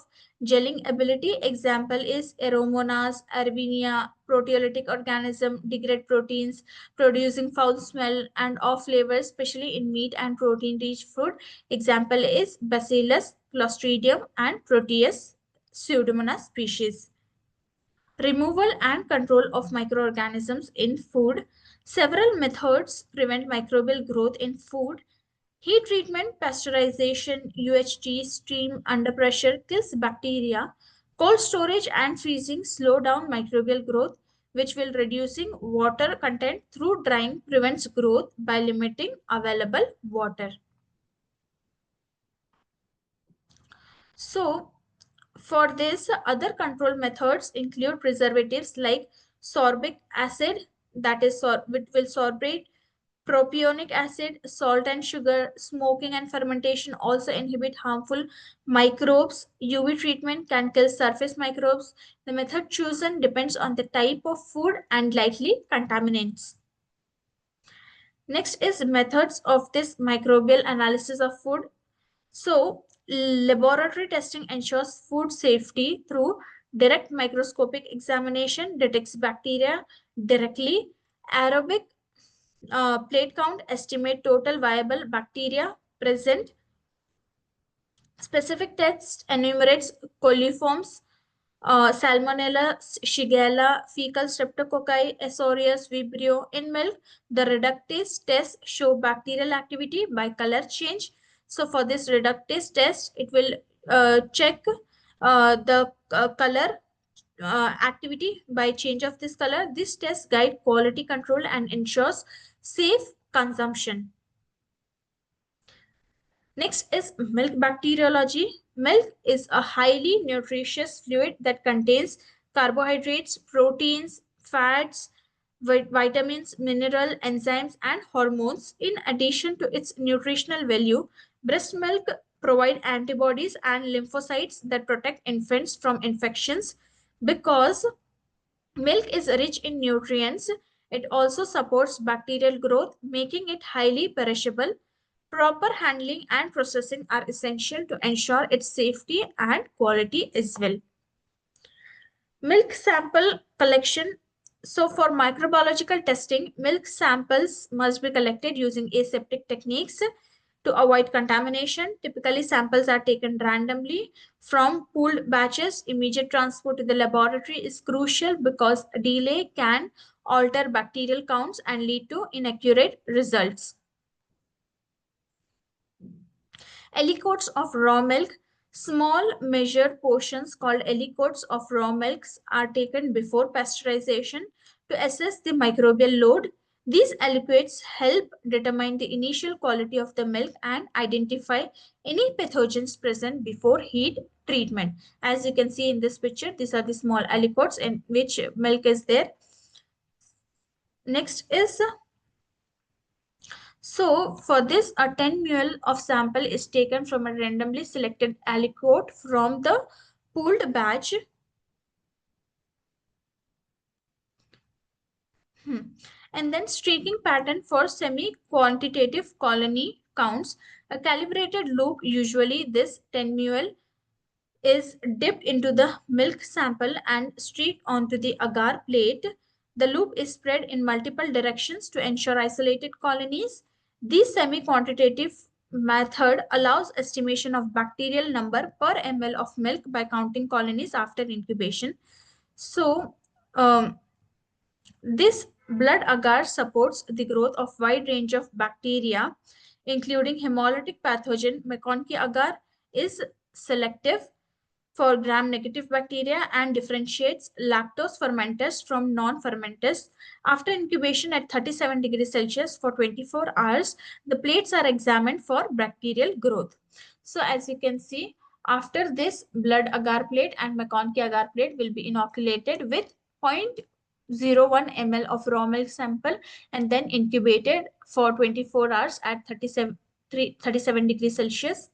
gelling ability. Example is Aeromonas, Arvinia. Proteolytic organism degrade proteins, producing foul smell and off flavors, especially in meat and protein-rich food. Example is Bacillus, Clostridium, and Proteus, Pseudomonas species. Removal and control of microorganisms in food. Several methods prevent microbial growth in food. Heat treatment, pasteurization, UHT, steam under pressure kills bacteria. Cold storage and freezing slow down microbial growth, which will reducing water content through drying prevents growth by limiting available water. So, for this, other control methods include preservatives like sorbic acid, that is, which will sorbate, propionic acid, salt and sugar. Smoking and fermentation also inhibit harmful microbes. UV treatment can kill surface microbes. The method chosen depends on the type of food and likely contaminants. Next is methods of this microbial analysis of food. So, laboratory testing ensures food safety through direct microscopic examination, detects bacteria directly. Aerobic plate count estimate total viable bacteria present. Specific test enumerates coliforms, Salmonella, Shigella, fecal streptococci, S. aureus, Vibrio. In milk, the reductase tests show bacterial activity by color change. So for this reductase test, it will check the color activity by change of this color. This test guide quality control and ensures safe consumption. Next is milk bacteriology. Milk is a highly nutritious fluid that contains carbohydrates, proteins, fats, vitamins, mineral, enzymes, and hormones. In addition to its nutritional value, breast milk provide antibodies and lymphocytes that protect infants from infections. Because milk is rich in nutrients, it also supports bacterial growth, making it highly perishable. Proper handling and processing are essential to ensure its safety and quality as well. Milk sample collection. So for microbiological testing, milk samples must be collected using aseptic techniques. To avoid contamination, typically samples are taken randomly from pooled batches. Immediate transport to the laboratory is crucial because a delay can alter bacterial counts and lead to inaccurate results. Aliquots of raw milk. Small measured portions called aliquots of raw milks are taken before pasteurization to assess the microbial load. These aliquots help determine the initial quality of the milk and identify any pathogens present before heat treatment. As you can see in this picture, these are the small aliquots in which milk is there. Next is so for this, a 10 ml of sample is taken from a randomly selected aliquot from the pooled batch. And then streaking pattern for semi-quantitative colony counts. A calibrated loop, usually this 10 ml, is dipped into the milk sample and streaked onto the agar plate. The loop is spread in multiple directions to ensure isolated colonies. This semi-quantitative method allows estimation of bacterial number per ml of milk by counting colonies after incubation. So, this blood agar supports the growth of wide range of bacteria, including hemolytic pathogen. McConkey agar is selective for gram-negative bacteria and differentiates lactose fermenters from non-fermenters. After incubation at 37 degrees Celsius for 24 hours, the plates are examined for bacterial growth. So as you can see, after this, blood agar plate and McConkey agar plate will be inoculated with 0.01 ml of raw milk sample and then incubated for 24 hours at 37 degrees Celsius.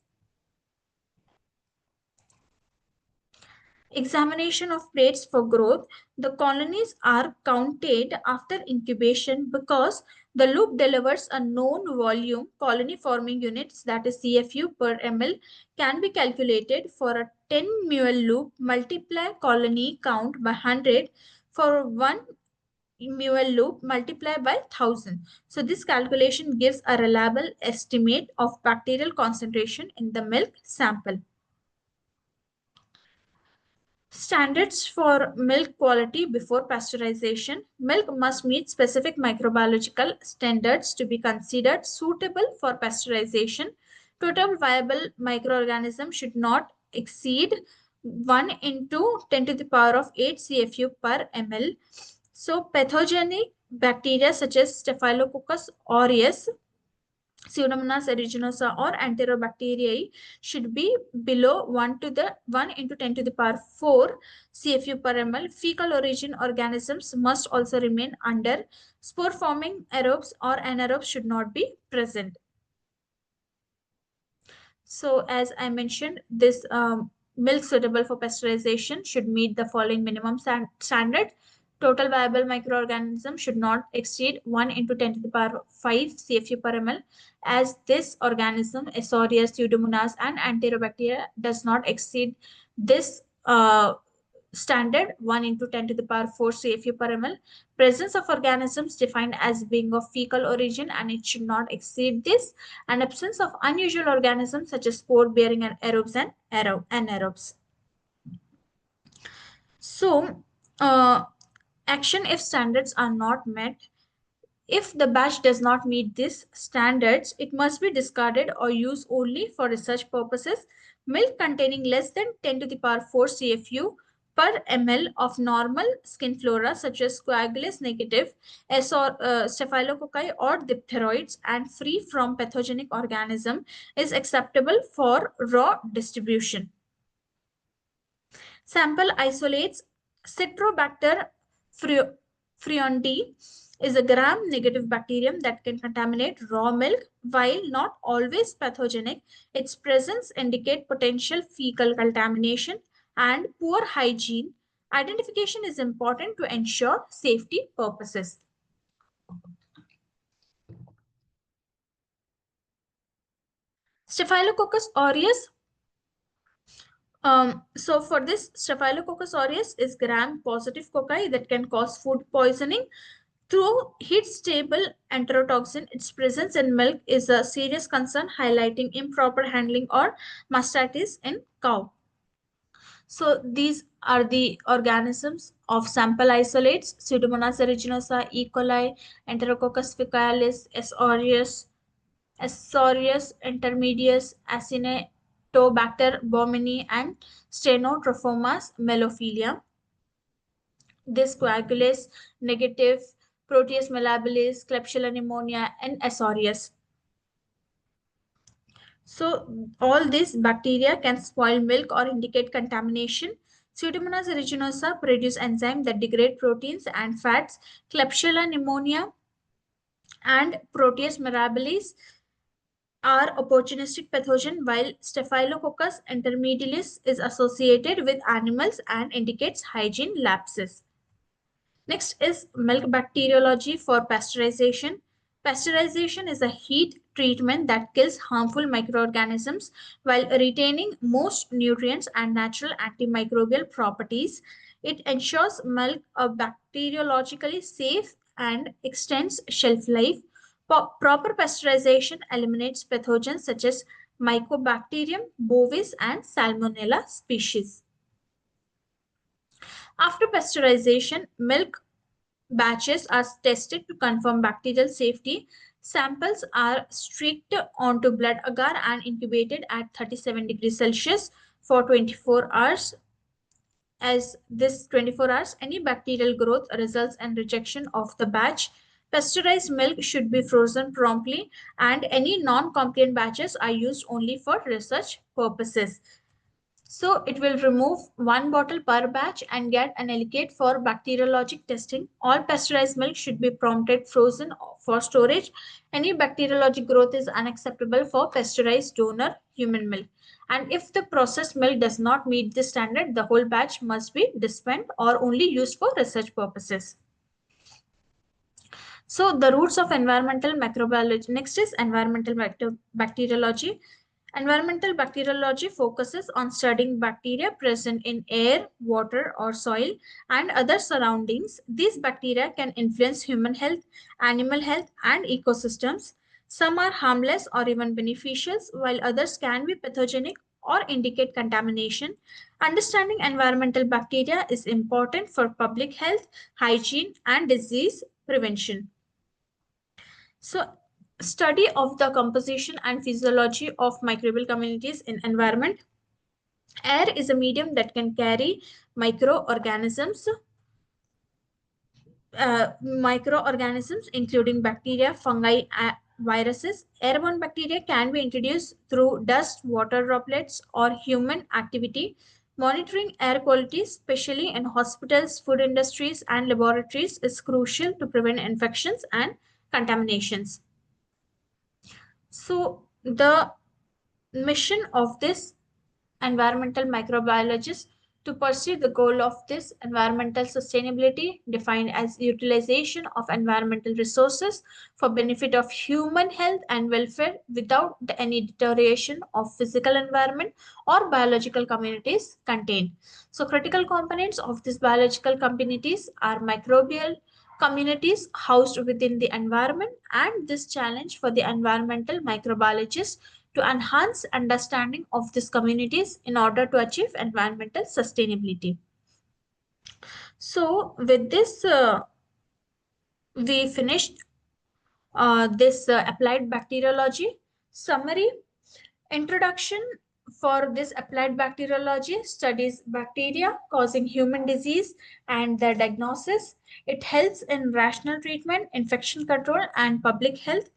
Examination of plates for growth. The colonies are counted after incubation because the loop delivers a known volume. Colony forming units, that is CFU per ml, can be calculated for a 10 ml loop. Multiply colony count by 100 for 1 ml loop, multiply by 1000. So this calculation gives a reliable estimate of bacterial concentration in the milk sample. Standards for milk quality before pasteurization. Milk must meet specific microbiological standards to be considered suitable for pasteurization. Total viable microorganism should not exceed 1 into 10 to the power of 8 CFU per ml. So pathogenic bacteria such as Staphylococcus aureus, Pseudomonas aeruginosa or Enterobacteriae should be below 1 into 10 to the power 4 CFU per ml. Fecal origin organisms must also remain under. Spore forming aerobes or anaerobes should not be present. So as I mentioned, this milk suitable for pasteurization should meet the following minimum standard. Total viable microorganism should not exceed 1 into 10 to the power 5 CFU per ml, as this organism, Escherichia, Pseudomonas, and Enterobacteria, does not exceed this standard 1 into 10 to the power 4 CFU per ml. Presence of organisms defined as being of fecal origin and it should not exceed this, and absence of unusual organisms such as spore bearing and aerobes and anaerobes. So, action if standards are not met. If the batch does not meet these standards, it must be discarded or used only for research purposes. Milk containing less than 10 to the power 4 CFU per ml of normal skin flora such as coagulase negative, staphylococci or diphtheroids and free from pathogenic organism is acceptable for raw distribution. Sample isolates Citrobacter friondi is a gram-negative bacterium that can contaminate raw milk. While not always pathogenic, its presence indicates potential fecal contamination and poor hygiene. Identification is important to ensure safety purposes. Staphylococcus aureus. So for this, Staphylococcus aureus is gram-positive cocci that can cause food poisoning Through heat-stable enterotoxin, its presence in milk is a serious concern, highlighting improper handling or mastitis in cow. So these are the organisms of sample isolates: Pseudomonas aeruginosa, E. coli, Enterococcus faecalis, S. aureus, Intermedius, Acinetobacter baumannii, and Stenotrophomas melophilia. This coagulase negative, Proteus malleabilis, Klebsiella pneumonia, and S. aureus. So all these bacteria can spoil milk or indicate contamination. Pseudomonas aeruginosa produce enzymes that degrade proteins and fats. Klebsiella pneumonia and Proteus mirabilis are opportunistic pathogen, while Staphylococcus intermedialis is associated with animals and indicates hygiene lapses. Next is milk bacteriology for pasteurization. Pasteurization is a heat treatment that kills harmful microorganisms while retaining most nutrients and natural antimicrobial properties. It ensures milk are bacteriologically safe and extends shelf life. Proper pasteurization eliminates pathogens such as Mycobacterium bovis and Salmonella species. After pasteurization, milk batches are tested to confirm bacterial safety. Samples are streaked onto blood agar and incubated at 37 degrees Celsius for 24 hours. As this 24 hours, any bacterial growth results in rejection of the batch. Pasteurized milk should be frozen promptly, and any non-compliant batches are used only for research purposes. So it will remove 1 bottle per batch and get an allocate for bacteriologic testing. All pasteurized milk should be prompted frozen for storage. Any bacteriologic growth is unacceptable for pasteurized donor human milk. And if the processed milk does not meet the standard, the whole batch must be dispensed or only used for research purposes. So the roots of environmental microbiology. Next is environmental bacteriology. Environmental bacteriology focuses on studying bacteria present in air, water, or soil and other surroundings. These bacteria can influence human health, animal health, and ecosystems. Some are harmless or even beneficial, while others can be pathogenic or indicate contamination. Understanding environmental bacteria is important for public health, hygiene, and disease prevention. So, study of the composition and physiology of microbial communities in environment. Air is a medium that can carry microorganisms, including bacteria, fungi, viruses. Airborne bacteria can be introduced through dust, water droplets, or human activity. Monitoring air quality, especially in hospitals, food industries, and laboratories, is crucial to prevent infections and contaminations. So the mission of this environmental microbiologist to pursue the goal of this environmental sustainability defined as utilization of environmental resources for benefit of human health and welfare without any deterioration of physical environment or biological communities contained. So critical components of these biological communities are microbial communities housed within the environment, and this challenge for the environmental microbiologist to enhance understanding of these communities in order to achieve environmental sustainability. So with this, we finished this applied bacteriology summary. Introduction for this applied bacteriology studies bacteria causing human disease and their diagnosis. It helps in rational treatment, infection control, and public health.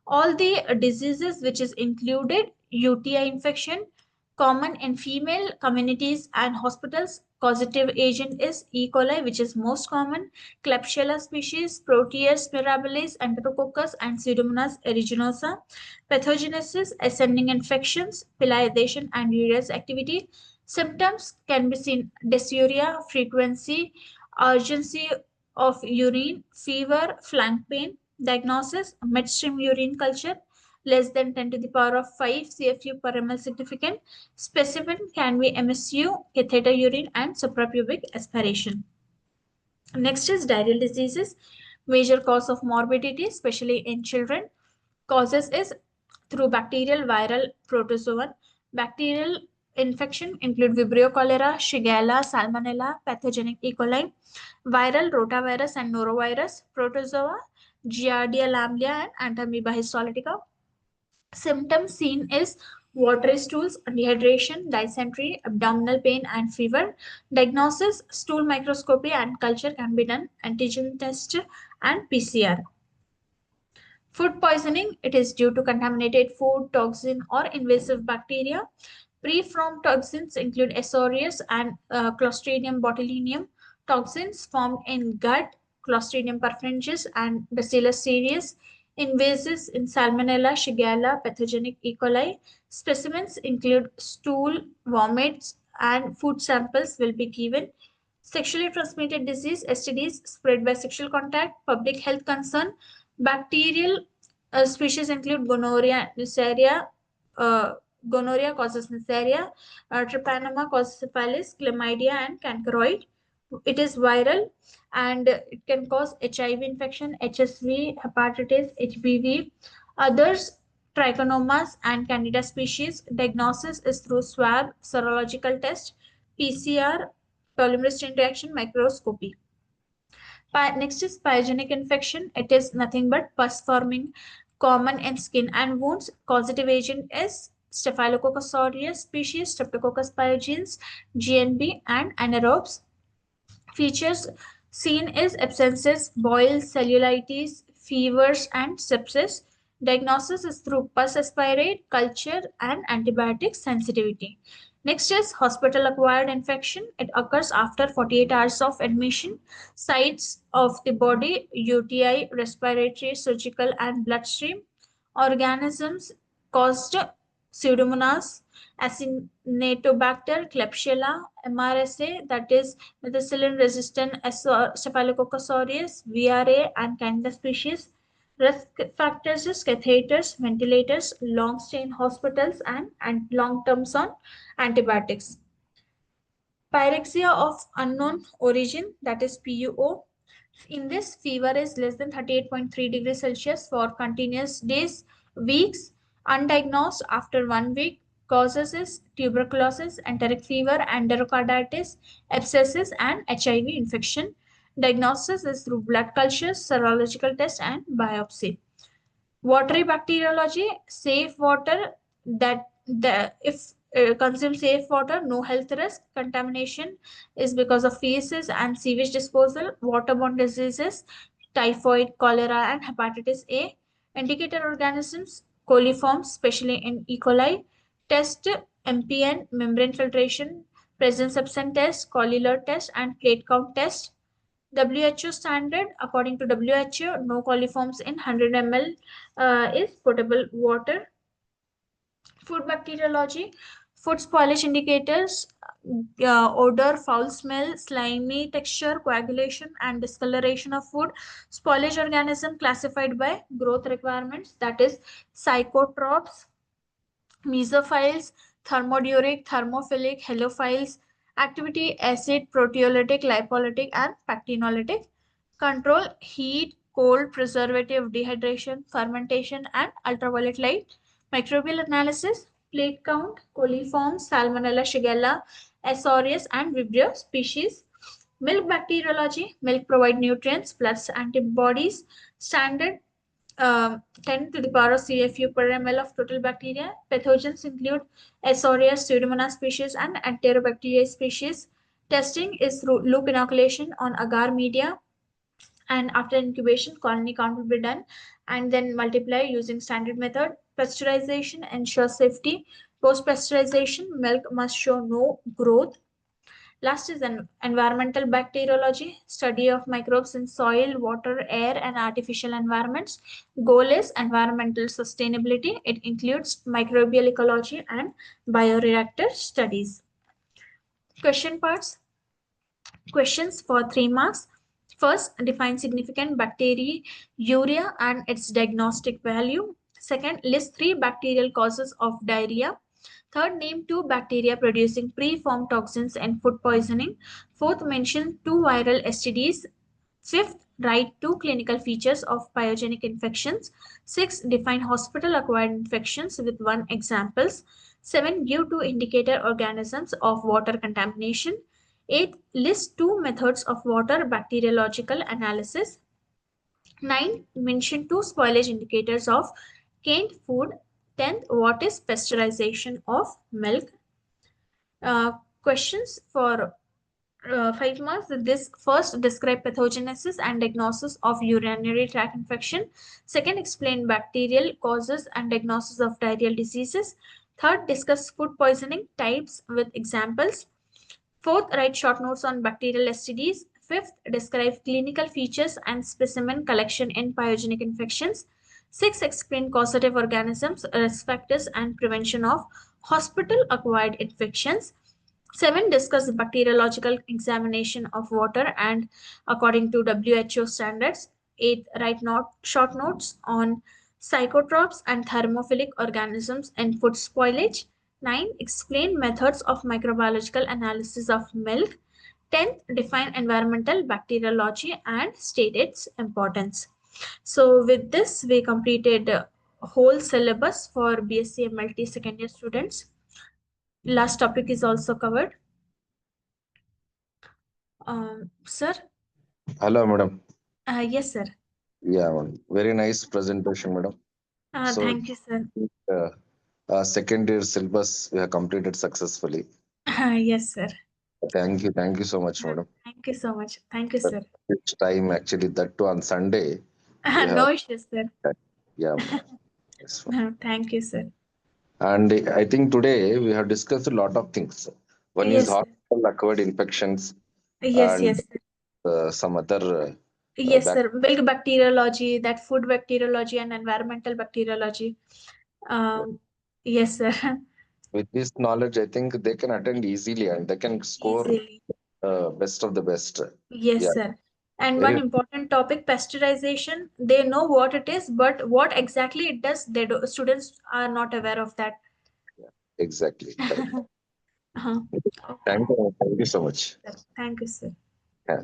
All the diseases which is included: UTI infection, common in female communities and hospitals. Causative agent is E. coli, which is most common. Klebsiella species, Proteus mirabilis, Enterococcus, and Pseudomonas aeruginosa. Pathogenesis: ascending infections, pilarization, and urease activity. Symptoms can be seen: dysuria, frequency, urgency of urine, fever, flank pain. Diagnosis: midstream urine culture, less than 10 to the power of 5 CFU per ml significant. Specimen can be MSU, catheter urine, and suprapubic aspiration. Next is diarrheal diseases. Major cause of morbidity, especially in children. Causes is through bacterial, viral, protozoan. Bacterial infection include Vibrio cholera, Shigella, Salmonella, pathogenic E. coli. Viral, rotavirus and norovirus. Protozoa, Giardia lamblia and Entamoeba histolytica. Symptoms seen is watery stools, dehydration, dysentery, abdominal pain, and fever. Diagnosis, stool microscopy and culture can be done, antigen test and PCR. Food poisoning, it is due to contaminated food, toxin, or invasive bacteria. Preformed toxins include Escherichia and Clostridium botulinum. Toxins formed in gut, Clostridium perfringens and Bacillus cereus. Invasives in Salmonella, Shigella, pathogenic E. coli. Specimens include stool, vomits, and food samples will be given. Sexually transmitted disease, STDs, spread by sexual contact, public health concern. Bacterial species include gonorrhea, Neisseria, gonorrhea causes Neisseria, Trypanosoma causes syphilis, chlamydia, and cankeroid. It is viral and it can cause HIV infection, HSV, hepatitis, HBV. Others, trichomonas and candida species. Diagnosis is through swab, serological test, PCR, polymerase chain reaction, microscopy. Next is pyogenic infection. It is nothing but pus forming, common in skin and wounds. Causative agent is Staphylococcus aureus species, Streptococcus pyogenes, GNB, and anaerobes. Features seen is abscesses, boils, cellulitis, fevers, and sepsis. Diagnosis is through pus aspirate, culture, and antibiotic sensitivity. Next is hospital-acquired infection. It occurs after 48 hours of admission. Sites of the body, UTI, respiratory, surgical, and bloodstream. Organisms caused Pseudomonas, Acinetobacter, Klebsiella, MRSA, that is methicillin-resistant Staphylococcus aureus, VRA, and Candida species. Risk factors is catheters, ventilators, long stay in hospitals, and long terms on antibiotics. Pyrexia of unknown origin, that is PUO. In this, fever is less than 38.3 degrees Celsius for continuous days, weeks, undiagnosed after 1 week. Causes is tuberculosis, enteric fever, enterocarditis, abscesses, and HIV infection. Diagnosis is through blood cultures, serological test, and biopsy. Watery bacteriology, safe water that if consume safe water, no health risk. Contamination is because of feces and sewage disposal. Waterborne diseases, typhoid, cholera, and hepatitis A. Indicator organisms, coliforms, especially in E. coli. Test MPN, membrane filtration, presence absent test, collular test, and plate count test. WHO standard, according to WHO, no coliforms in 100 ml is potable water. Food bacteriology, food spoilage indicators, odor, foul smell, slimy texture, coagulation, and discoloration of food. Spoilage organism classified by growth requirements, that is psychotrophs, mesophiles, thermodiuric, thermophilic, halophiles. Activity, acid, proteolytic, lipolytic, and pactinolytic. Control, heat, cold, preservative, dehydration, fermentation, and ultraviolet light. Microbial analysis, plate count, coliforms, Salmonella, Shigella, Escherichia, and Vibrio species. Milk bacteriology, milk provide nutrients plus antibodies. Standard 10 to the power of CFU per ml of total bacteria. Pathogens include Escherichia, Pseudomonas species, and Enterobacteria species. Testing is through loop inoculation on agar media, and after incubation, colony count will be done, and then multiply using standard method. Pasteurization ensures safety. Post pasteurization, milk must show no growth. Last is an environmental bacteriology, study of microbes in soil, water, air, and artificial environments. Goal is environmental sustainability. It includes microbial ecology and bioreactor studies. Question parts. Questions for 3 marks. First, define significant bacteriuria and its diagnostic value. Second, list 3 bacterial causes of diarrhea. Third, name 2 bacteria producing preformed toxins and food poisoning. Fourth, mention 2 viral STDs. Fifth, Write 2 clinical features of pyogenic infections. 6. Define hospital-acquired infections with 1 examples. 7. Give 2 indicator organisms of water contamination. 8. List 2 methods of water bacteriological analysis. 9. Mention 2 spoilage indicators of canned food. 10th, what is pasteurization of milk? Questions for 5 marks. This first, describe pathogenesis and diagnosis of urinary tract infection. Second, explain bacterial causes and diagnosis of diarrheal diseases. Third, discuss food poisoning types with examples. Fourth, write short notes on bacterial STDs. Fifth, describe clinical features and specimen collection in pyogenic infections. Sixth, explain causative organisms, risk factors, and prevention of hospital-acquired infections. 7. Discuss the bacteriological examination of water and according to WHO standards. 8. Write short notes on psychotropes and thermophilic organisms in food spoilage. 9. Explain methods of microbiological analysis of milk. 10th, define environmental bacteriology and state its importance. So with this, we completed whole syllabus for BSc MLT second year students. Last topic is also covered. Sir? Hello, madam. Yes, sir. Yeah, madam. Very nice presentation, madam. So, Thank you, sir. second year syllabus we have completed successfully. Yes, sir. Thank you so much, madam. Thank you so much. Thank you, But sir. This time, actually, that too on Sunday, we have, No issues, sir. yeah, madam. Yes, madam. Thank you, sir. And I think today we have discussed a lot of things. One is Yes, sir. hospital-acquired infections Yes, and yes, sir. some other Yes, back sir. Milk bacteriology, that food bacteriology and environmental bacteriology. Um, yes, sir. with this knowledge, I think they can attend easily and they can score Easily. best of the best. Yes, Yeah, sir. And one very important topic, pasteurization. They know what it is, but what exactly it does, students are not aware of that. exactly correct. Uh-huh. Okay. Thank you so much. Thank you, sir. Yeah.